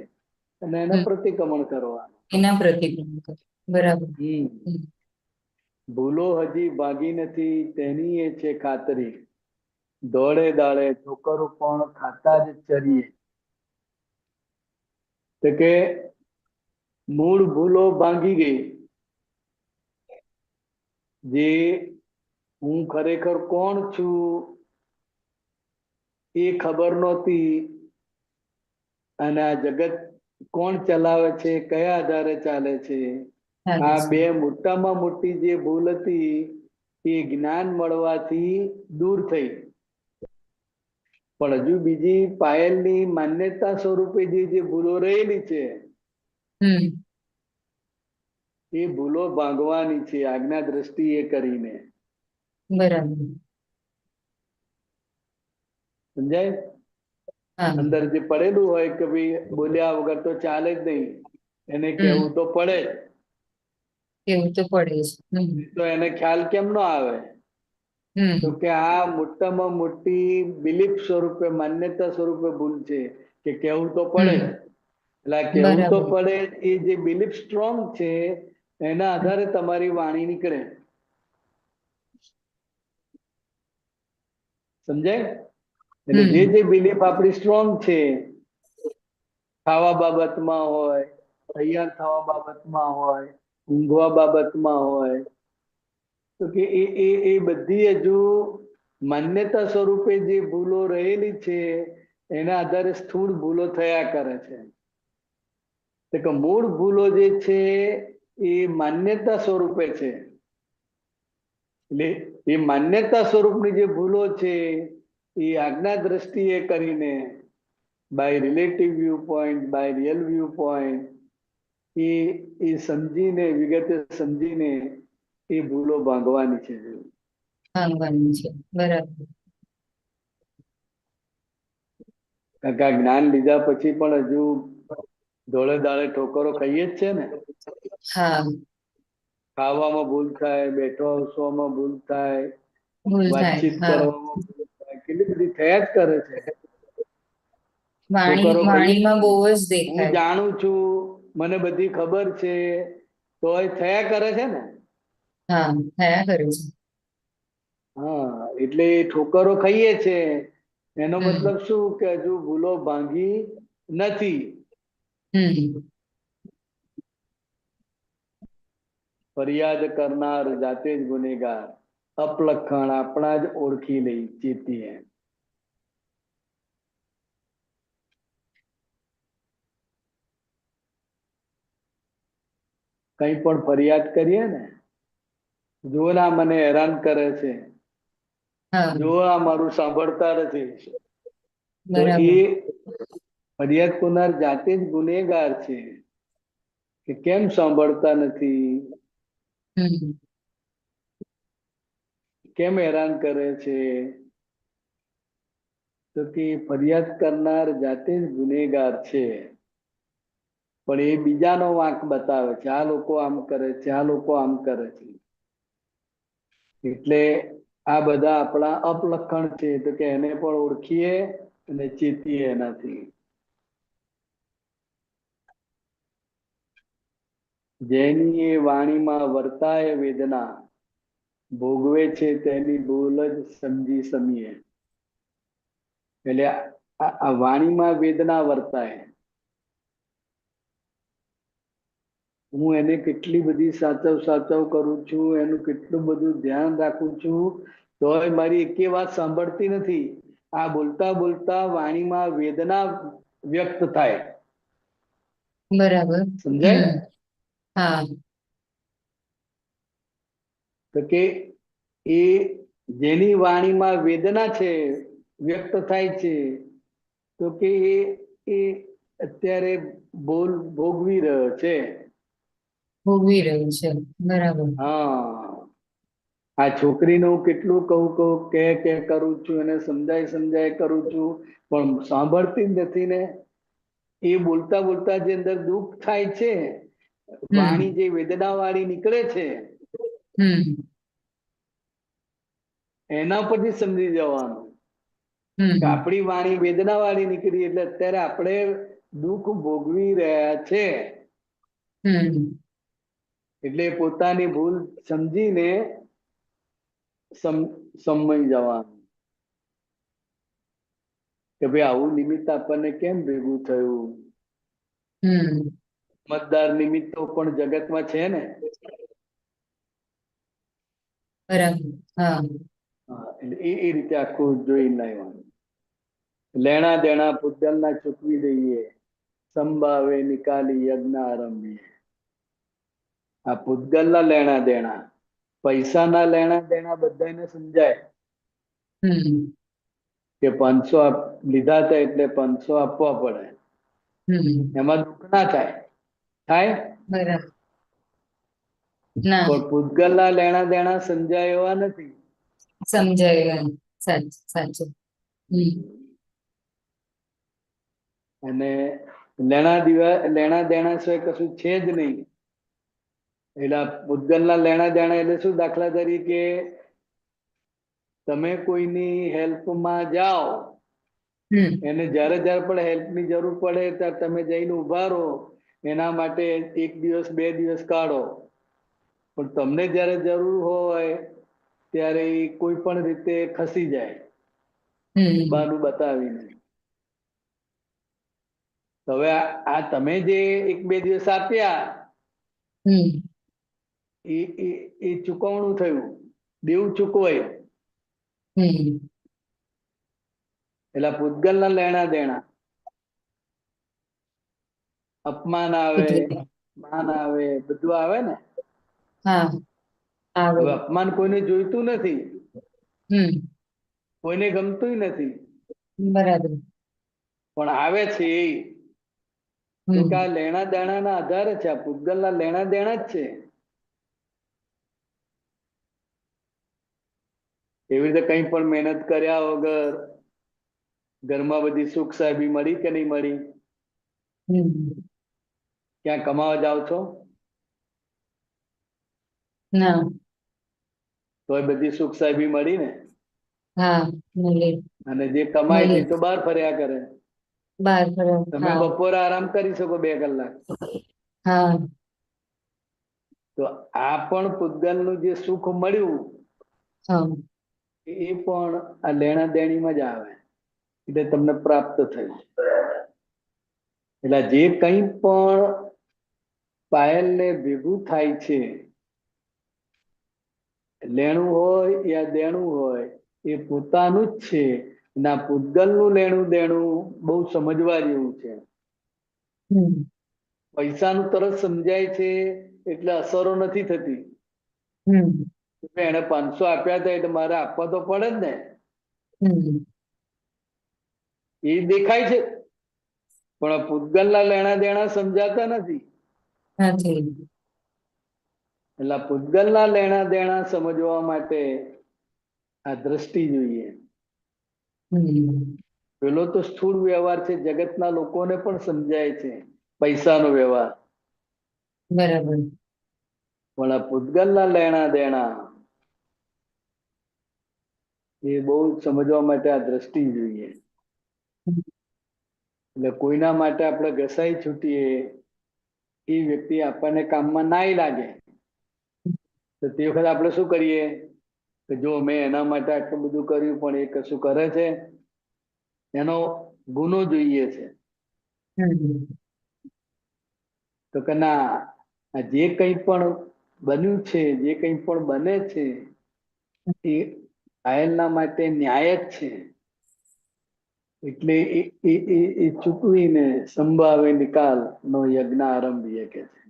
અને એને પ્રતિક્રમણ કરવાનું. એના પ્રતિક્રમણ કરે. બરાબર. ભૂલો હજી ભાગી નથી તેની એ છે ખાતરી. દોડે દાડે ઠોકરો પણ ખાતા જ ચરીએ. તો કે મૂળ ભૂલો ભાંગી ગઈ. જે હું ખરેખર કોણ છું એ ખબર નહોતી, અને આ જગત કોણ ચલાવે છે, કયા આધારે ચાલે છે, આ બે મોટામાં મોટી જે ભૂલ હતી એ જ્ઞાન મળવાથી દૂર થઈ. પણ હજુ બીજી પાયલની માન્યતા સ્વરૂપે જે ભૂલો રહેલી છે એ ભૂલો ભાંગવાની છે આજ્ઞા દ્રષ્ટિએ કરીને. બરાબર. સમજાય? અંદર જે પડેલું હોય કે ભાઈ બોલ્યા વગર તો ચાલે જ નહીં, એને કહેવું તો પડે જ. કેવું તો પડે જ. તો એને ખ્યાલ કેમ ન આવે? તો કે આ મોટામાં મોટી બિલીફ સ્વરૂપે, માન્યતા સ્વરૂપે ભૂલ છે કે કહેવું તો પડે જ. એટલે કહેવું તો પડે એ જે બિલીફ સ્ટ્રોંગ છે એના આધારે તમારી વાણી નીકળે. સમજાય? એટલે જે બિલીફ આપણી સ્ટ્રોંગ છે, ખાવા બાબતમાં હોય, તૈયાર થવા બાબતમાં હોય, ઊંઘવા બાબતમાં હોય, તો કે એ બધી હજુ માન્યતા સ્વરૂપે જે ભૂલો રહેલી છે એના આધારે સ્થૂળ ભૂલો થયા કરે છે. તો કે મૂળ ભૂલો જે છે એ માન્યતા સ્વરૂપે છે. એટલે એ માન્યતા સ્વરૂપની જે ભૂલો છે એ આજ્ઞા દ્રષ્ટિએ કરીને by relative view point, by real view point એ સમજીને, વિગતે સમજીને એ ભૂલો ભાંગવાની છે. ભાંગવાનું છે. બરાબર. કારણ કે આ જ્ઞાન લીધા પછી પણ હજુ ધોળે દાળે ઠોકરો ખાઈએ જ છે ને. હા, ખાવામાં ભૂલ થાય, બેઠવામાં ભૂલ થાય, ભૂલ થાય. વાતચીત હા, કરવામાં ભૂલ થાય, કેટલી બધી થયા જ કરે છે. ઠોકરો ખાઈએ વાણીમાં બહુ જ હું દેખાય. જાણું છું, મને બધી ખબર છે, તો એ થયા કરે છે ને. હા, થયા કરે છે. હા, એટલે એ ઠોકરો ખાઈએ છે એનો હમ મતલબ શું કે હજુ ભૂલો ભાંગી નથી. હમ ફરિયાદ કરનાર જાતે જ ગુનેગાર, અપલખણ આપણા જ ઓળખી લઈ ચેતીએ. કઈ પણ ફરિયાદ કરીએ ને, જો ના મને હેરાન કરે છે, હા, જો આ મારું સાંભળતા નથી, તો બરાબર. એ ફરિયાદ કરનાર જાતે જ ગુનેગાર છે કે કેમ સાંભળતા નથી, હમ કેમ હેરાન કરે છે. તો કે ફરિયાદ કરનાર જાતે જ ગુનેગાર છે, પણ એ બીજાનો વાંક બતાવે છે, આ લોકો આમ કરે છે, આ લોકો આમ કરે છે. એટલે આ બધા આપણા અપલખણ છે, તો કે એને પણ ઓળખીએ અને ચેતીએ એનાથી. જેની એ વાણીમાં વર્તાય વેદના, ભોગવે છે તેની ભૂલ જ સમજી સમીએ. એટલે આ વાણીમાં વેદના વર્તાય, હું એને કેટલી બધી સાચવ કરું છું, એનું કેટલું બધું ધ્યાન રાખું છું, તોય મારી એકે વાત સાંભળતી નથી. આ બોલતા બોલતા વાણીમાં વેદના વ્યક્ત થાય. બરાબર. સમજાય? હા, તો કે એ જેની વાણીમાં વેદના છે, વ્યક્ત થાય છે, તો કે એ અત્યારે ભોગવી રહ્યો છે. ભોગવી રહ્યું છે. બરાબર. હા, આ છોકરીને હું કેટલું કહું કે કરું છું, એને સમજાય કરું છું, પણ સાંભળતી જ નથી ને. એ બોલતા બોલતા જે અંદર દુઃખ થાય છે, વાણી જે વેદના વાળી નીકળે છે, હમ એના પરથી સમજી જવાનું કે હમ આપણી વાણી વેદના વાળી નીકળી, એટલે અત્યારે આપણે દુઃખ ભોગવી રહ્યા છે. હમ એટલે પોતાની ભૂલ સમજીને સમય જવાનું કે ભાઈ આવું નિમિત્ત આપણને કેમ ભેગું થયું. હમ મતદાર નિમિત્તો પણ જગતમાં છે ને. બરાબર. હા, એટલે એ રીતે આખું જોઈ લેવાનું. લેણા દેણા પૂજલના ચૂકવી દઈએ, સંભાવે નિકાલી યજ્ઞ આરંભીએ. આ પૂતગલના લેણા દેણા, પૈસાના લેણા દેણા બધાને સમજાય હમ કે 500 લીધા હતા એટલે 500 આપવા પડે, હમ એમાં દુઃખ ના થાય બરાબર. ના, પણ પૂતગલના લેણા દેણા સમજાય એવા નથી. સમજાય. સાચું. હમ અને લેણા દેણા સિવાય કશું છે જ નહીં. એટલે પૂતગલના લેણા દેણા એટલે શું? દાખલા તરીકે તમે કોઈની હેલ્પમાં જાઓ, હમ એને જ્યારે પણ હેલ્પની જરૂર પડે ત્યારે તમે જઈને ઉભા રહો, એના માટે 1 દિવસ 2 દિવસ કાઢો, પણ તમને જ્યારે જરૂર હોય ત્યારે એ કોઈ પણ રીતે ખસી જાય હમ બહાનું બતાવીને. હવે આ તમે જે 1-2 દિવસ આપ્યા હમ એ ચૂકવણું થયું, દેવું ચૂકવાય. હમ એટલે પૂતગલના લેણા દેણા, અપમાન આવે, એટલે માન આવે, બધું આવે ને. હા આવે. હવે અપમાન કોઈને જોઈતું નથી, કોઈને ગમતું નથી, બરાબર. પણ આવે છે એ તો કે આ લેણા દેણાના આધારે છે, આ પૂતગલના લેણા દેણા જ છે. એવી રીતે કંઈ પણ મહેનત કર્યા વગર ઘરમાં બધી સુખ સાહેબી મળી કે નહીં મળી? ક્યાં કમાવા જાઓ છો ના. તો એ બધી સુખ સાહેબી મળી ને. હા મળે. અને જે કમાય છે મળી. તો બહાર ફર્યા કરે. બહાર ફરો. તમે હા બપોરે આરામ કરી શકો 2 કલાક. હા તો આ પણ પૂતગલનું જે સુખ મળ્યું હા એ પણ આ લેણા દેણીમાં જ આવે, એટલે તમને પ્રાપ્ત થયું. એટલે જે કંઈ પણ પાયલને ભેગું થાય છે, લેણું હોય યા દેણું હોય, એ પોતાનું જ છે. ના પૂતગલનું લેણું દેણું બહુ સમજવા જેવું છે. પૈસાનું તરત સમજાય છે એટલે અસરો નથી થતી. એને 500 આપ્યા હતા એટલે મારે આપવા તો પડે જ ને, એ દેખાય છે. પણ પૂતગલના લેણા દેણા સમજાતા નથી. એટલે પૂતગલના લેણા દેણા સમજવા માટે આ દ્રષ્ટિ જોઈએ. પેલો તો સ્થૂળ વ્યવહાર છે, જગતના લોકોને પણ સમજાય છે, પૈસાનો વ્યવહાર. બરાબર. પણ આ પૂતગલના લેણા દેણા એ બહુ સમજવા માટે આ દ્રષ્ટિ જોઈએ. એટલે કોઈના માટે આપણે ઘસાઈ છૂટીએ, એ વ્યક્તિ આપણને કામમાં નાઈ લાગે તો તે વખતે આપણે શું કરીએ કે જો મેં એના માટે આટલું બધું કર્યું પણ એ કશું કરે છે, એનો ગુનો જોઈએ છે. તો કે ના, આ જે કંઈ પણ બન્યું છે, જે કંઈ પણ બને છે એ ઘાયલના માટે ન્યાય જ છે. એટલે એ ચૂકવીને સંભાવે નિકાલ નો યજ્ઞ આરંભીએ કે છે.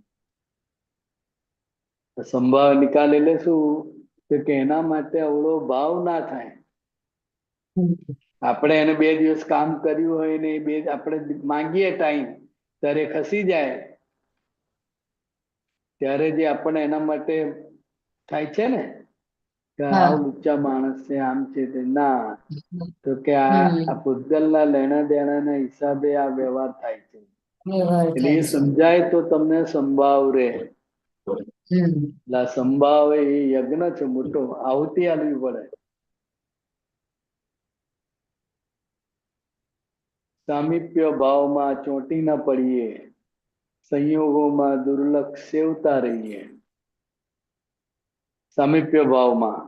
સંભાવ નિકાલ એટલે શું કે એના માટે અવળો ભાવ ના થાય. આપણે એને 2 દિવસ કામ કર્યું હોય ને આપણે માંગીએ ટાઈમ, ત્યારે ખસી જાય, ત્યારે જે આપણને એના માટે થાય છે ને કે આવું ઊંચા માણસ છે, આમ છે, તે ના, તો કે આ પૂતગલના લેણા દેણાના હિસાબે આ વ્યવહાર થાય છે. એટલે એ સમજાય તો તમને સંભાવ રહે. એટલે આ સંભાવ એ યજ્ઞ છે મોટો, આહુતિ આલવી પડે. સામીપ્ય ભાવમાં ચોંટી ન પડીએ, સંયોગોમાં દુર્લક્ષ સેવતા રહીએ. સામીપ્ય ભાવમાં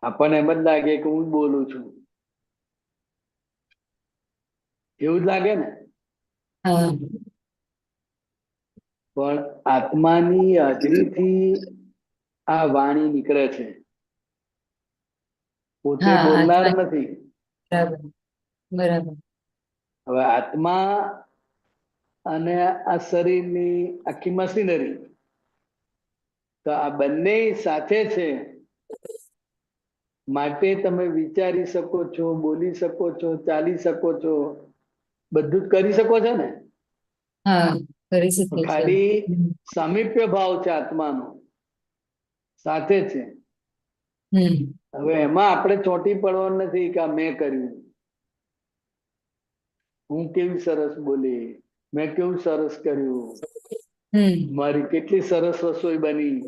આપણને એમ જ લાગે કે હું બોલું છું, એવું જ લાગે ને. પણ આત્માની હાજરીથી આ વાણી નીકળે છે, પોતે બોલનાર નથી. બરાબર. હવે આત્મા અને આ શરીરની આખી મશીનરી, તો આ બંને સાથે છે માટે તમે વિચારી શકો છો, બોલી શકો છો, ચાલી શકો છો, બધું જ કરી શકો છો ને. કરી શકીએ છીએ. ખાલી સામીપ્ય ભાવ છે આત્માનો, સાથે છે. હવે એમાં આપણે ચોંટી પડવાનું નથી કે મેં કર્યું, હું કેવી સરસ બોલી, મેં કેવું સરસ કર્યું, મારી કેટલી સરસ રસોઈ બની.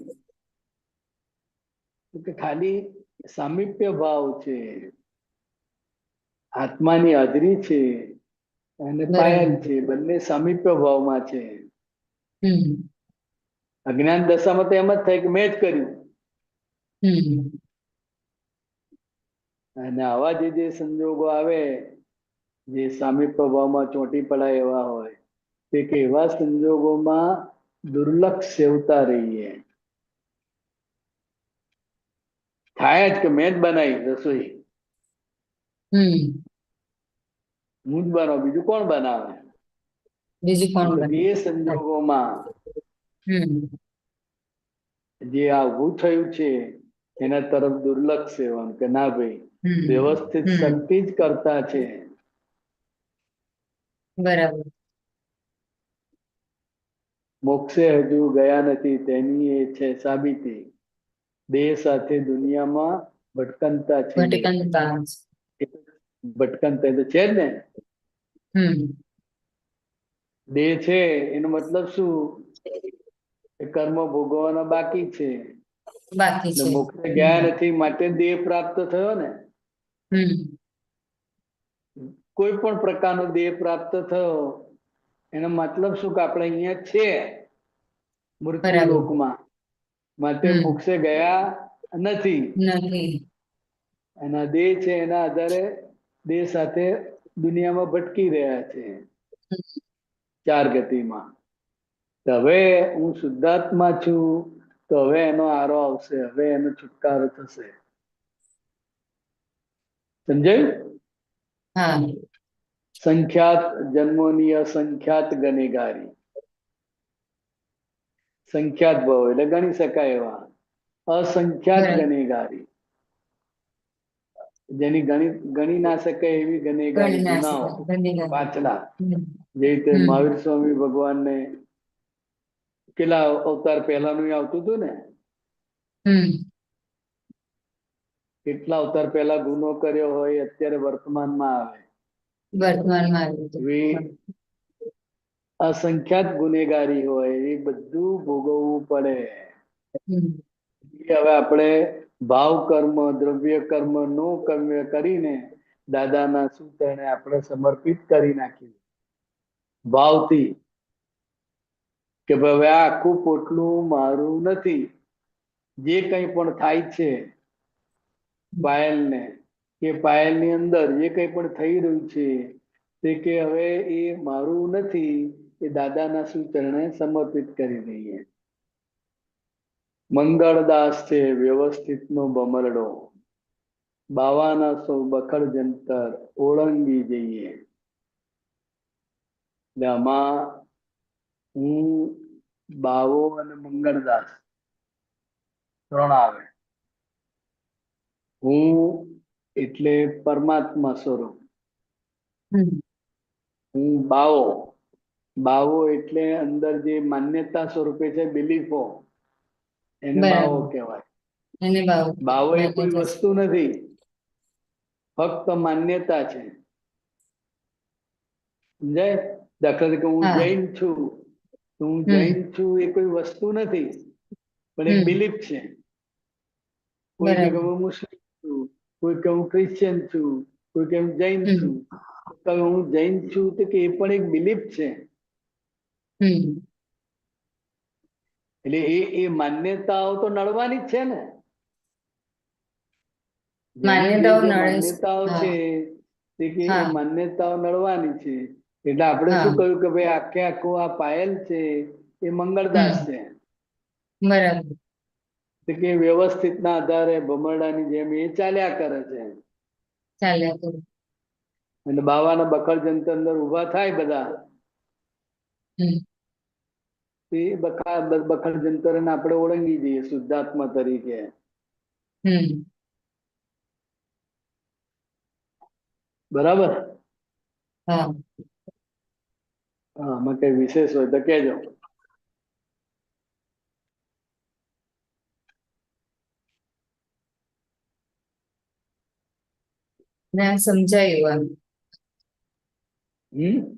કે ખાલી સામીપ્ય ભાવ છે, આત્માની હાજરી છે અને પાયલ છે, બંને સામીપ્ય ભાવમાં છે. અજ્ઞાન દશામાં તો એમ જ થાય કે મેં જ કર્યું. અને આવા જે સંજોગો આવે, જે સામીપ્ય ભાવમાં ચોંટી પડાય એવા હોય, તે કે એવા સંજોગોમાં દુર્લક્ષ સેવતા રહીએ. થાય જ કે મેં જ બનાવી રસોઈ, હું જ બનાવું, બીજું કોણ બનાવે? બીજું કોણ તો બને? એ સંજોગોમાં હમ જે આ ઊભું થયું છે એના તરફ દુર્લક્ષ સેવન કે ના ભાઈ હમ વ્યવસ્થિત હમ શક્તિ જ કરતા છે. બરાબર. મોક્ષે હજુ ગયા નથી તેની એ છે સાબિતી. દેહ સાથે દુનિયામાં ભટકંતા છે. ભટકંતા. ભટકંતા તો છે જ ને. હમ દેહ છે એનો મતલબ શું? એ કર્મ ભોગવવાના બાકી છે. બાકી એટલે છે. મોક્ષે ગયા નથી માટે દેહ પ્રાપ્ત થયો ને. હમ કોઈ પણ પ્રકારનો દેહ પ્રાપ્ત થયો એનો મતલબ શું કે આપણે અહીંયા છે મૃત્યુ બરાબર. લોકમાં, માટે હમ મોક્ષે ગયા નથી. નથી. એના દેહ છે એના આધારે દેહ સાથે દુનિયામાં ભટકી રહ્યા છે ચાર ગતિમાં. તો હવે હું શુદ્ધાત્મા છું તો હવે એનો આરો આવશે, હવે એનો છુટકારો થશે. સમજાયું? હા. સંખ્યાત જન્મોની અસંખ્યાત ગનેગારી. સંખ્યાત ભાવ એટલે ગણી શકાય એવા, અસંખ્યાત બરાબર. ગનેગારી જેની ગણી ના શકાય એવી ગનેગારી ગણી ના ગુનાઓ શકાય. ધન્યવાદ. પાછલા. હમ જે રીતે હમ મહાવીર સ્વામી ભગવાનને કેટલા અવતાર પહેલાનું આવતું હતું ને, હમ કેટલા અવતાર પહેલા ગુનો કર્યો હોય અત્યારે વર્તમાનમાં આવે. વર્તમાનમાં આવ્યું હતું. એવી અસંખ્યાત ગુનેગારી હોય એ બધું ભોગવવું પડે. હમ હવે આપણે ભાવ કર્મ, દ્રવ્ય કર્મ નો કર્મ કરીને દાદાના સૂત્રને આપણે સમર્પિત કરી નાખીએ ભાવથી કે ભાઈ આ આખું પોટલું મારું નથી. જે કંઈ પણ થાય છે પાયલને, કે પાયલની અંદર જે કંઈ પણ થઈ રહ્યું છે તે કે હવે એ મારું નથી, એ દાદાના સૂત્રને સમર્પિત કરી દઈએ. મંગળદાસ છે વ્યવસ્થિતનો બમરડો, બાવાના સૌ બખડ જંતર ઓળંગી જઈએ. એટલે આમાં હું, બાવો અને મંગળદાસ ત્રણ આવે. હું એટલે પરમાત્મા સ્વરૂપ, હમ હું બાવો, બાવો એટલે અંદર જે માન્યતા સ્વરૂપે છે બિલીફો, એને બાવો બરાબર. કહેવાય. એને ભાવ બાવો એ કોઈ માન્યતા છે. વસ્તુ નથી, ફક્ત માન્યતા છે. સમજાય? દાખલા તરીકે હું હા. જૈન છું તો હું હમ જૈન છું એ કોઈ વસ્તુ નથી, પણ એક હમ બિલીફ છે. કોઈ કે બરાબર. હું મુસ્લિમ છું, કોઈ કે હું ક્રિશ્ચિયન છું, કોઈ કે હું જૈન હમ છું. તો હું જૈન છું તો કે એ પણ એક બિલીફ છે. હમ એટલે એ માન્યતાઓ તો નડવાની જ છે ને. જેની જે માન્યતાઓ જે નડે છે. માન્યતાઓ હા છે તે કે એ હા માન્યતાઓ નડવાની છે. એટલે આપણે હા. શું કહ્યું કે ભાઈ આખે આખું આ પાયલ છે એ મંગળદાસ હમ છે. બરાબર. તો કે વ્યવસ્થિત ના આધારે ભમરડાની જેમ એ ચાલ્યા કરે છે. ચાલ્યા કરું. અને બાવાના બખડ જંતર અંદર ઉભા થાય બધા, હમ એ બખડ જંતરને આપણે ઓળંગી જઈએ શુદ્ધાત્મા તરીકે. હમ બરાબર? હા. હા, આમાં કઈ વિશેષ હોય તો કહેજો. ના સમજાયું આમ. હમ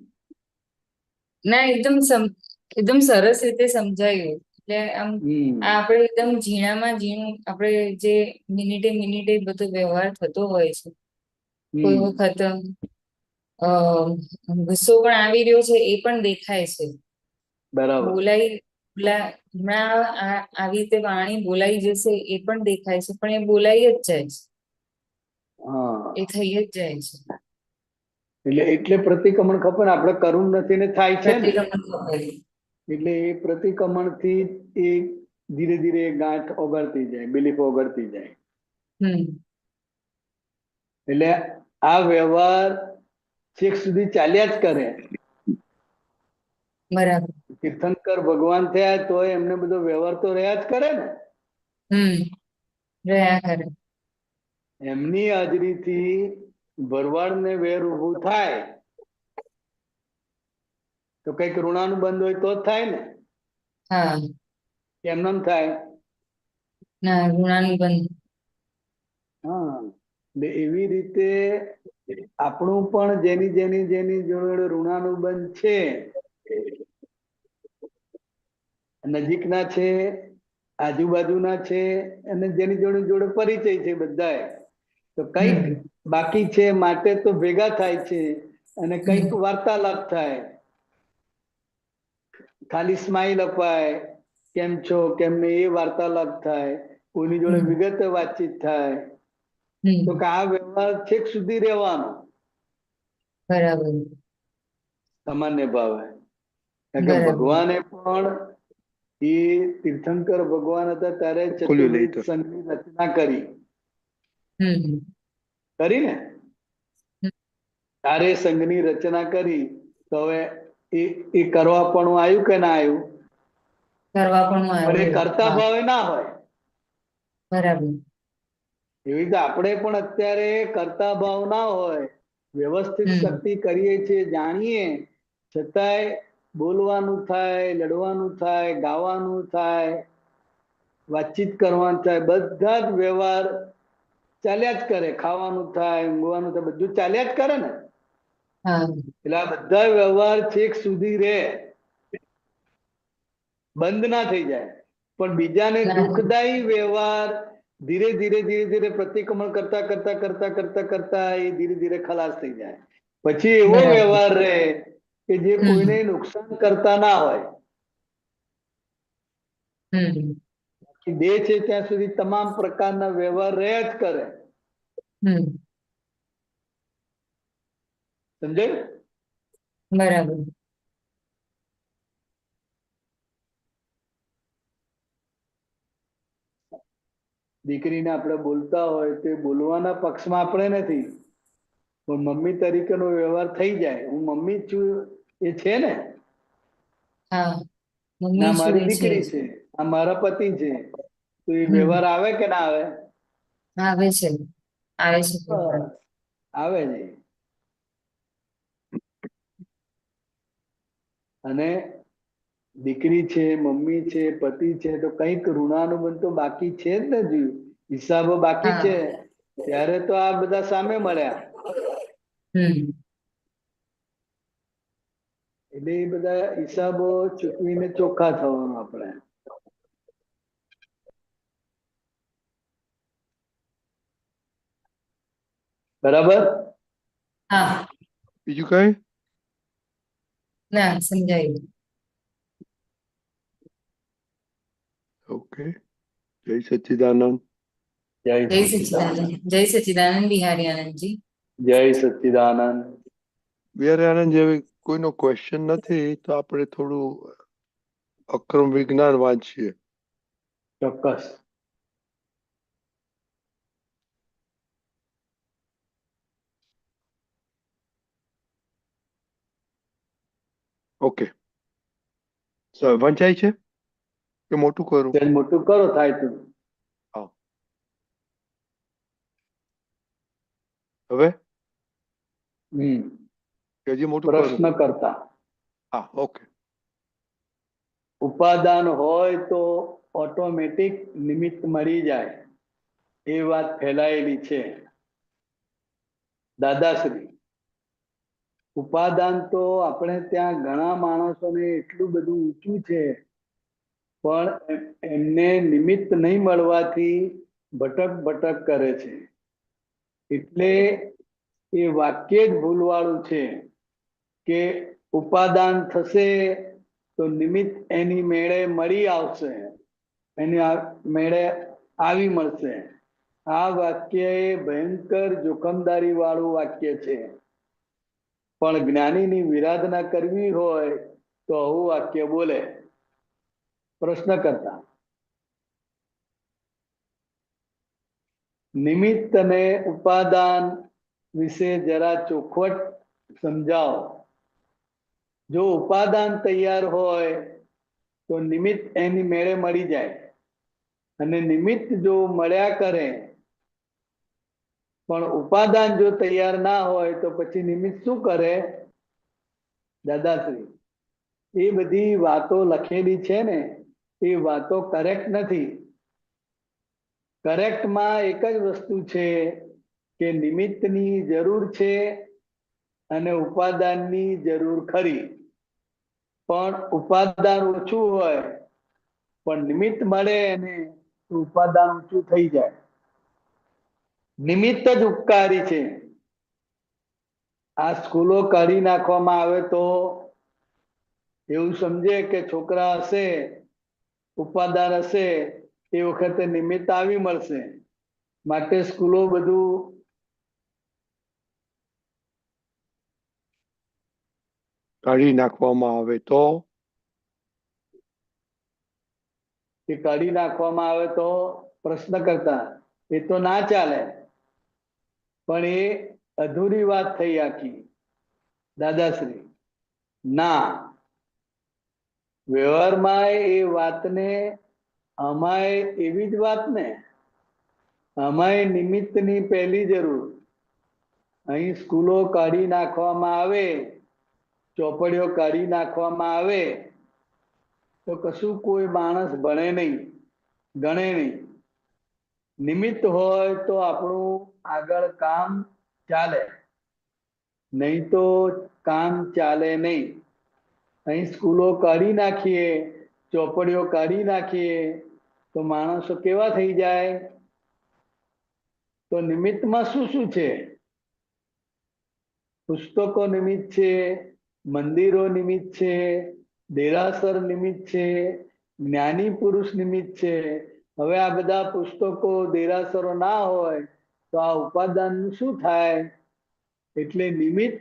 ના એકદમ સરસ રીતે સમજાયું. એટલે આમ હમ આપણે એકદમ ઝીણામાં ઝીણું આપણે જે મિનિટે મિનિટે બધો વ્યવહાર થતો હોય છે. કોઈ હમ વખત ગુસ્સો પણ આવી રહ્યો છે એ પણ દેખાય છે. બરાબર. હમણાં આવી રીતે વાણી બોલાઈ જશે એ પણ દેખાય છે, પણ એ બોલાઈ જ જાય છે. હા, એ થઈ જ જાય છે. એટલે પ્રતિક્રમણ ખબર ને આપણે કરવું નથી ને થાય છે ને. પ્રતિક્રમણ ખબર. એટલે એ પ્રતિક્રમણ થી એ ધીરે ધીરે ગાંઠ ઓગળતી જાય, બિલીફ ઓગળતી જાય. હમ એટલે આ વ્યવહાર છેક સુધી ચાલ્યા જ કરે. બરાબર. તીર્થંકર ભગવાન થયા તો એમને બધો વ્યવહાર તો રહ્યા જ કરે ને. રહ્યા કરે. એમની હાજરીથી ભરવાડને વેર ઊભું થાય તો કઈક ઋણાનુબંધ હોય તો જ થાય ને. હા. એમને એમ થાય. ના, ઋણાનુબંધ. હા, એટલે એવી રીતે આપણું પણ જેની જેની જેની જોડે ઋણાનુબંધ છે, નજીકના છે, આજુબાજુના છે, અને જેની જોડે જોડે પરિચય છે બધાય, તો કઈક બાકી છે માટે તો ભેગા થાય છે અને કઈક વાર્તાલાપ થાય. ખાલી સ્માઈલ અપાય, કેમ છો કેમ નહીં એ વાર્તાલાપ થાય, કોઈની જોડે વિગતે વાતચીત થાય, તો કે આ વ્યવહાર છેક સુધી રહેવાનો. બરાબર. સામાન્ય ભાવે. કારણ કે બરાબર. ભગવાને પણ એ તીર્થંકર ભગવાન હતા ત્યારે ખોલ્યું લઈ ચતુર્વિધ તો. સંઘની રચના કરી ને. તારે સંઘની રચના કરી તો હવે એ કરવા પણ આવ્યું કે ના આવ્યું? કરવા પણ પણ એ આવ્યું. કરતા હા, ભાવે ના હોય. બરાબર. એવી રીતે આપણે પણ અત્યારે કરતા ભાવ ના હોય, વ્યવસ્થિત શક્તિ કરીએ છીએ જાણીએ, છતાંય બોલવાનું થાય, લડવાનું થાય, ગાવાનું થાય, વાતચીત કરવાનું થાય, બધા જ વ્યવહાર ચાલ્યા જ કરે. ખાવાનું થાય, ઊંઘવાનું થાય, બધું ચાલ્યા જ કરે ને. હા. એટલે આ બધા વ્યવહાર છેક સુધી રહે, બંધ ના થઈ જાય. પણ બીજાને દુઃખદાયી વ્યવહાર ધીરે ધીરે ધીરે ધીરે પ્રતિક્રમણ કરતા કરતા કરતા કરતા કરતા એ ધીરે ધીરે ખલાસ થઈ જાય. પછી એવો બરાબર. વ્યવહાર રહે કે જે કોઈને નુકસાન કરતા ના હોય. દેહ છે ત્યાં સુધી તમામ પ્રકારના વ્યવહાર રહ્યા જ કરે. સમજાયું? બરાબર. દીકરીને આપણે બોલતા હોય તે બોલવાના પક્ષમાં આપણે નથી, પણ મમ્મી તરીકેનો વ્યવહાર થઈ જાય. હું મમ્મી જ છું એ છે ને. હા, ના મમ્મી છું મારી એ છે. દીકરી છે, આ મારા પતિ છે, તો એ વ્યવહાર આવે કે ના આવે? આવે છે. આવે છે. બસ, આવે છે. અને દીકરી છે, મમ્મી છે, પતિ છે, તો કઈક ઋણાનુબંધ તો બાકી છે જ ને. જીવ હિસાબો બાકી હા. છે, ત્યારે તો આ બધા સામે મળ્યા. એટલે એ બધા હિસાબો ચૂકવીને ચોખ્ખા થવાનું આપણે. બરાબર? હા. બીજું કઈ? ના, સમજાયું. ઓકે. જય સચ્ચિદાનંદ. જય જય સચ્ચિદાનંદ. સચિદાનંદ. જય સચિદાનંદ બિહારી આનંદજી. જય સચ્ચિદાનંદ. બિહારી આનંદ જેવી કોઈનો ક્વેશ્ચન નથી તો આપણે થોડું અક્રમ વિજ્ઞાન વાંચીએ. ચોક્કસ. ઓકે. વંચાય છે કે મોટું કરું? સહેજ મોટું કરો થાય તું. હા. હવે હજી મોટું કરું? પ્રશ્ન કરતા હા, ઓકે. ઉપાદાન હોય તો ઓટોમેટિક નિમિત્ત મળી જાય, એ વાત ફેલાયેલી છે. દાદાશ્રી, ઉપાદાન તો આપણે ત્યાં ઘણા માણસોને એટલું બધું ઊંચું છે, પણ એમને નિમિત્ત નહીં મળવાથી ભટક ભટક કરે છે. એટલે એ વાક્ય જ ભૂલવાળું છે કે ઉપાદાન થશે તો નિમિત્ત એની મેળે મળી આવશે, એની મેળે આવી મળશે. આ વાક્ય એ ભયંકર જોખમદારી વાળું વાક્ય છે. પણ જ્ઞાનીની વિરાધના કરવી હોય તો આવું વાક્ય બોલે. પ્રશ્ન કરતા નિમિત્ત અને ઉપાદાન વિશે જરા ચોખવટ સમજાવો. જો ઉપાદાન તૈયાર હોય તો નિમિત્ત એની મેળે મળી જાય, અને નિમિત્ત જો મળ્યા કરે પણ ઉપાદાન જો તૈયાર ના હોય તો પછી નિમિત્ત શું કરે? દાદાશ્રી, એ બધી વાતો લખેલી છે ને એ વાતો કરેક્ટ નથી. કરેક્ટમાં એક જ વસ્તુ છે કે નિમિત્તની જરૂર છે અને ઉપાદાનની જરૂર ખરી, પણ ઉપાદાન ઓછું હોય પણ નિમિત્ત મળે અને ઉપાદાન ઊંચું થઈ જાય. નિમિત્ત જ ઉપકારી છે. આ સ્કૂલો કાઢી નાખવામાં આવે તો એવું સમજે કે છોકરા હશે, ઉપાદાન હશે, એ વખતે નિમિત્ત આવી મળશે, માટે સ્કૂલો બધું કાઢી નાખવામાં આવે તો એ કાઢી નાખવામાં આવે તો પ્રશ્ન કરતા એ તો ના ચાલે. પણ એ અધૂરી વાત થઈ આખી. દાદાશ્રી, ના, વ્યવહારમાં એ વાતને અમાય એવી જ વાત ને, અમાય નિમિત્તની પહેલી જરૂર. અહીં સ્કૂલો કાઢી નાખવામાં આવે, ચોપડીઓ કાઢી નાખવામાં આવે તો કશું કોઈ માણસ ભણે નહીં, ગણે નહીં. નિમિત્ત હોય તો આપણું આગળ કામ ચાલે, નહીં તો કામ ચાલે નહીં. અહીં સ્કૂલો કાઢી નાખીએ, ચોપડીઓ કાઢી નાખીએ તો માણસો કેવા થઈ જાય? તો નિમિત્તમાં શું શું છે? પુસ્તકો નિમિત્ત છે, મંદિરો નિમિત્ત છે, દેરાસર નિમિત્ત છે, જ્ઞાની પુરુષ નિમિત્ત છે. હવે આ બધા પુસ્તકો દેરાસરો ના હોય તો આ ઉપાદાનનું શું થાય? એટલે નિમિત્ત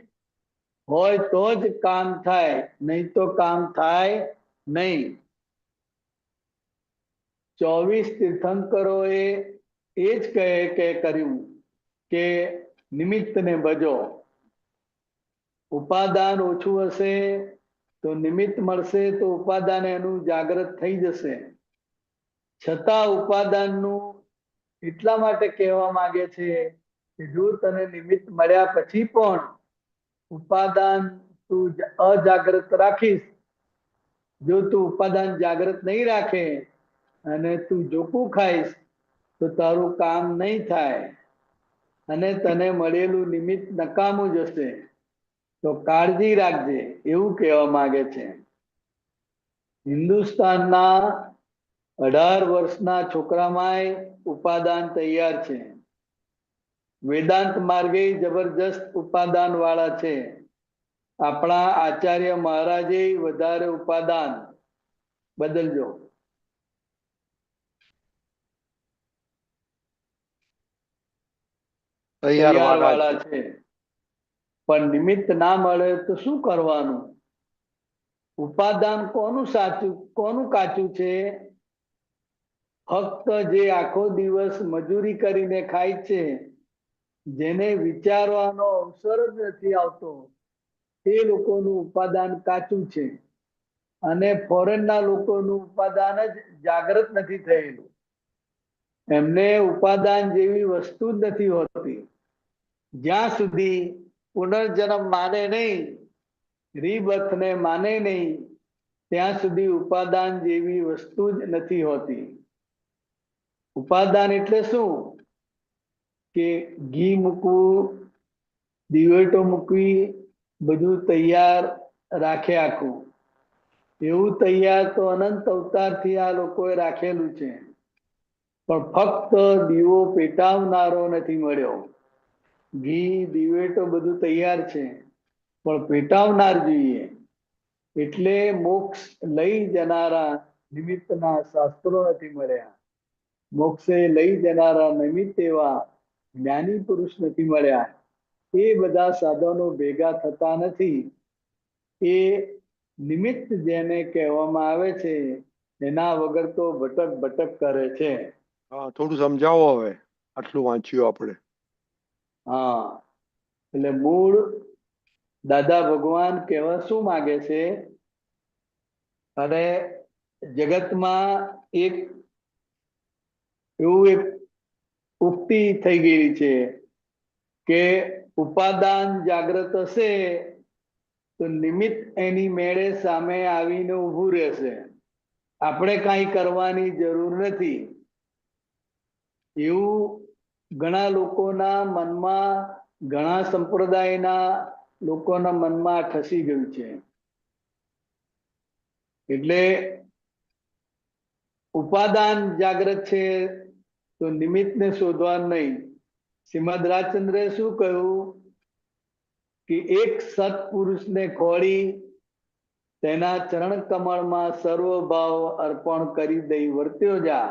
હોય તો જ કામ થાય, નહીં તો કામ થાય નહીં. 24 તીર્થંકરોએ એ જ કહે કર્યું કે નિમિત્તને ભજો. ઉપાદાન ઓછું હશે તો નિમિત્ત મળશે તો ઉપાદાન એનું જાગૃત થઈ જશે. છતાં ઉપાદાનનું એટલા માટે કહેવા માંગે છે કે જો તને નિમિત્ત મળ્યા પછી પણ ઉપાદાન તું અજાગ્રત રાખીશ, જો તું ઉપાદાન જાગૃત નહીં રાખે અને તું જોકું ખાઈશ તો તારું કામ નહીં થાય અને તને મળેલું નિમિત્ત નકામું જશે. તો કાળજી રાખજે, એવું કહેવા માંગે છે. હિન્દુસ્તાનના 18 વર્ષના છોકરામાંય ઉપાદાન તૈયાર છે. વેદાંત માર્ગે જબરજસ્ત ઉપાદાન વાળા છે. આપણા આચાર્ય મહારાજે વધારે ઉપાદાન બદલજો. તૈયાર વાળા વાળા છે. પણ નિમિત્ત ના મળે તો શું કરવાનું? ઉપાદાન કોનું સાચું કોનું કાચું છે? ફક્ત જે આખો દિવસ મજૂરી કરીને ખાય છે, જેને વિચારવાનો અવસર જ નથી આવતો, તે લોકોનું ઉપાદાન કાચું છે. અને ફોરેનના લોકોનું ઉપાદાન જ જાગૃત નથી થયેલું. એમને ઉપાદાન જેવી વસ્તુ જ નથી હોતી. જ્યાં સુધી પુનર્જન્મ માને નહીં, રીબર્થને માને નહીં, ત્યાં સુધી ઉપાદાન જેવી વસ્તુ જ નથી હોતી. ઉપાદાન એટલે શું? કે ઘી મૂકવું, દિવેટો મૂકવી, બધું તૈયાર રાખે આખું. એવું તૈયાર તો અનંત અવતારથી આ લોકોએ રાખેલું છે, પણ ફક્ત દીવો પેટાવનારો નથી મળ્યો. ઘી દિવેટો બધું તૈયાર છે, પણ પેટાવનાર જોઈએ. એટલે મોક્ષ લઈ જનારા નિમિત્તના શાસ્ત્રો નથી મળ્યા. મોક્ષે લઈ જનારા નિમિત્ત એવા જ્ઞાની પુરુષ નથી મળ્યા. એ બધા સાધનો ભેગા થતા નથી. એ નિમિત્ત જેને કહેવામાં આવે છે એના વગર તો ભટક ભટક કરે છે. હા, થોડું સમજાવો હવે. આટલું વાંચ્યું આપણે. હા, એટલે મૂળ દાદા ભગવાન કહેવા શું માગે છે? અને જગતમાં એક એવું એક ઉક્તિ થઈ ગઈ છે કે ઉપાદાન જાગ્રત હશે તો નિમિત્ત એની મેળે સામે આવીને ઊભું રહેશે. આપણે કાંઈ કરવાની જરૂર નથી. એવું ઘણા લોકોના મનમાં, ઘણા સંપ્રદાયના લોકોના મનમાં ઠસી ગયું છે. એટલે ઉપાદાન જાગ્રત છે તો નિમિત્તને શોધવા નહીં. શ્રીમદ રાજચંદ્રે શું કહ્યું કે એક સત્પુરુષને ખોળી તેના ચરણ કમળમાં સર્વભાવ અર્પણ કરી દઈ વર્ત્યો જા.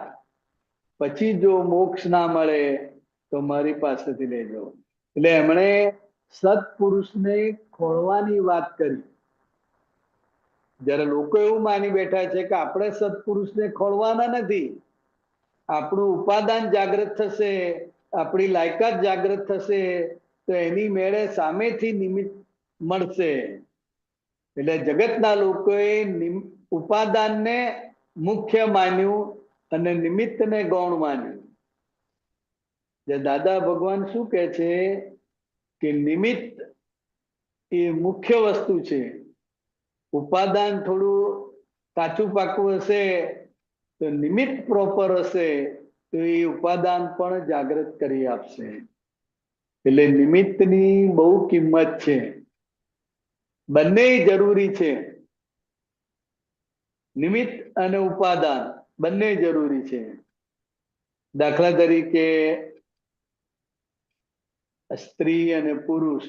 પછી જો મોક્ષ ના મળે તો મારી પાસેથી લેજો. એટલે એમણે સત્પુરુષને ખોળવાની વાત કરી. જ્યારે લોકો એવું માની બેઠા છે કે આપણે સત્પુરુષને ખોળવાના નથી, આપણું ઉપાદાન જાગૃત થશે, આપણી લાયકાત જાગૃત થશે તો એની મેળે સામેથી નિમિત્ત મળશે. એટલે જગતના લોકોએ ઉપાદાનને મુખ્ય માન્યું અને નિમિત્તને ગૌણ માન્યું. જે દાદા ભગવાન શું કહે છે કે નિમિત્ત એ મુખ્ય વસ્તુ છે. ઉપાદાન થોડું કાચું પાકું હશે તો નિમિત્ત પ્રોપર હશે તો એ ઉપાદાન પણ જાગૃત કરી આપશે. એટલે નિમિત્તની બહુ કિંમત છે. બંને જરૂરી છે. નિમિત્ત અને ઉપાદાન બંને જરૂરી છે. દાખલા તરીકે સ્ત્રી અને પુરુષ.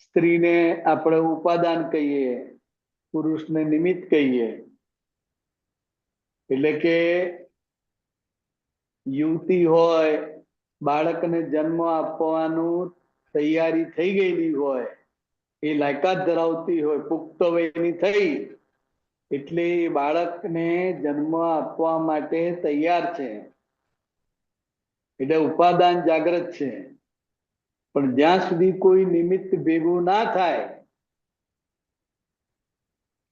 સ્ત્રીને આપણે ઉપાદાન કહીએ, પુરુષને નિમિત્ત કહીએ. એટલે કે યુવતી હોય, બાળકને જન્મ આપવાનું તૈયારી થઈ ગયેલી હોય, એ લાયકાત ધરાવતી હોય, પુખ્ત વયની થઈ એટલે એ બાળકને જન્મ આપવા માટે તૈયાર છે. એટલે ઉપાદાન જાગૃત છે. પણ જ્યાં સુધી કોઈ નિમિત્ત ભેગું ના થાય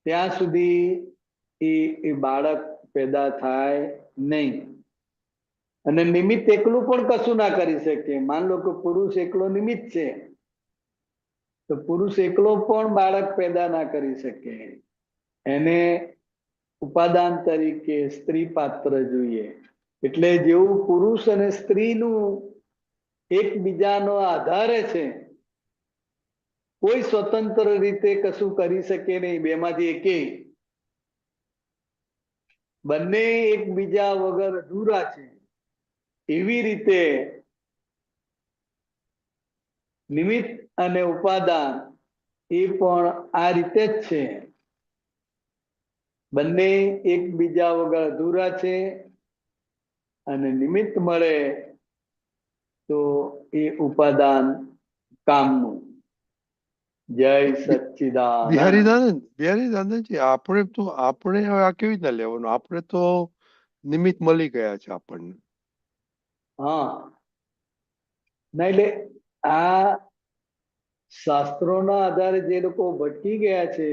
ત્યાં સુધી એ બાળક પેદા થાય નહીં. અને નિમિત્ત એકલું પણ કશું ના કરી શકે. માન લો કે પુરુષ એકલો નિમિત્ત છે તો પુરુષ એકલો પણ બાળક પેદા ના કરી શકે. એને ઉપાદાન તરીકે સ્ત્રી પાત્ર જોઈએ. એટલે જેવું પુરુષ અને સ્ત્રીનું એકબીજાનો આધારે છે, કોઈ સ્વતંત્ર રીતે કશું કરી શકે નહીં. બેમાંથી એકેય. બંને એકબીજા વગર અધૂરા છે. એવી રીતે નિમિત્ત અને ઉપાદાન એ પણ આ રીતે જ છે. બંને એકબીજા વગર અધૂરા છે અને નિમિત્ત મળે તો એ ઉપાદાન કામનું. જય સચ્ચિદાનંદ. બિહારી દાદાજી, આપણે હવે આ કેવી રીતના લેવાનું? આપણે તો નિમિત્ત મળી ગયા છે આપણને. હા, ના એટલે આ શાસ્ત્રોના આધારે જે લોકો ભટકી ગયા છે,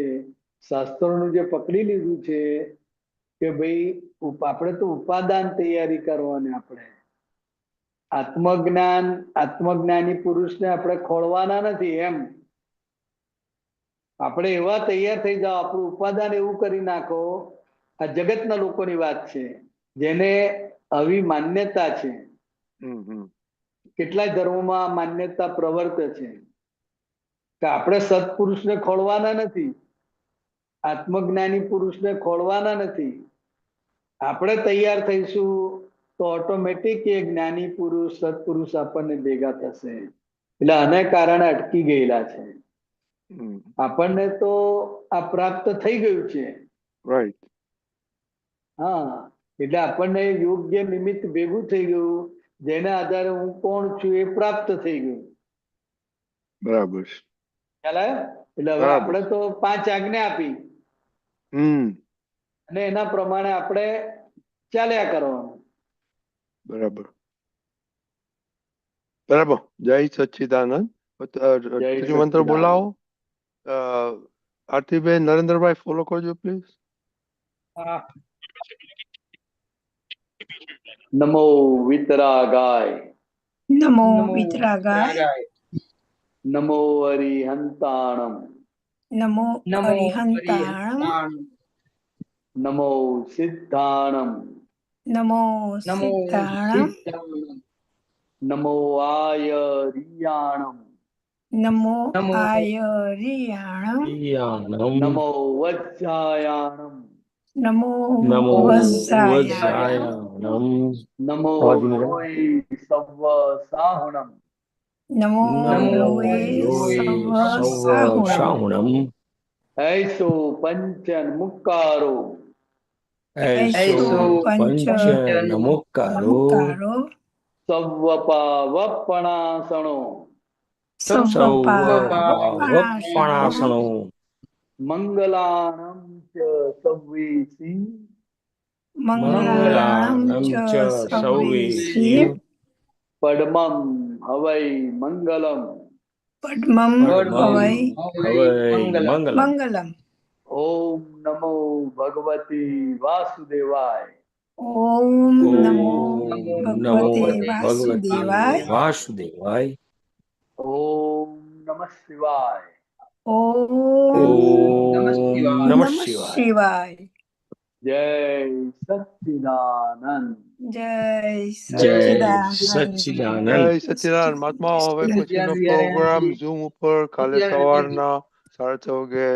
શાસ્ત્રોનું જે પકડી લીધું છે કે ભાઈ આપણે તો ઉપાદાન તૈયારી કરવાની. આપણે આત્મજ્ઞાની પુરુષને આપણે ખોળવાના નથી. એમ આપણે એવા તૈયાર થઈ જાઓ, આપણું ઉપાદાન એવું કરી નાખો. આ જગતના લોકોની વાત છે જેને આવી માન્યતા છે. કેટલાય ધર્મોમાં માન્યતા પ્રવર્તે છે કે આપણે સત્પુરુષને ખોળવાના નથી, આત્મજ્ઞાની પુરુષને ખોળવાના નથી. આપણે તૈયાર થઈશું તો ઓટોમેટિક એ જ્ઞાની પુરુષ, સત્પુરુષ આપણને ભેગા થશે. એટલે આને કારણે અટકી ગયેલા છે. આપણને તો આ પ્રાપ્ત થઈ ગયું છે. રાઈટ. હા, એટલે આપણને યોગ્ય નિમિત્ત ભેગું થઈ ગયું, જેના આધારે હું કોણ છું એ પ્રાપ્ત થઈ ગયું. બરાબર. ખ્યાલ આવ્યો? એટલે હવે આપણે તો 5 આજ્ઞા આપી અને એના પ્રમાણે આપણે ચાલ્યા કરવાનું. બરાબર. બરાબર. જય સચ્ચિદાનંદ. જય ત્રીજો મંત્ર સચ્ચિદાનંદ. બોલાવો. આરતીબેન, નરેન્દ્રભાઈ ફોલો કરજો પ્લીઝ. નમો વિતરાગાય, નમો વિતરાગાય, નમો અરિહંતાણમ, નમો અરિહંતાણમ, નમો સિદ્ધાણમ, નમો સિદ્ધાણમ, નમો આયરિયાણમ, નમો આયરિયાણમ, નમો વજ્જાયાણમ, નમો વત્સાયાણમ, નમો લોય સવ સાહુણમ, નમો લોએ સવ સાહુણમ, ऐसो पंचन मुक्कारो, ऐसो પંચ નમુકારો, सव्वपा वपणासणो, સવ્વપાવપણાસણો, मंगलाणं च सव्वेसी, મંગલાણં ચ સર્વેસી, पद्मं हवै मंगलम, પદ્મં હવૈ મંગલમ. ओम नमो भगवते वासुदेवाय, ઓમ નમો ભગવતે વાસુદેવાય, ओम नमः शिवाय, ઓમ નમઃ શિવાય. जय सच्चिदानंद. જય સચ્ચિદાનંદ. જય સચ્ચિદાનંદ. મહાત્માઓ, હવે પછીનો પ્રોગ્રામ ઝૂમ ઉપર કાલે સવારના 6:30 વાગે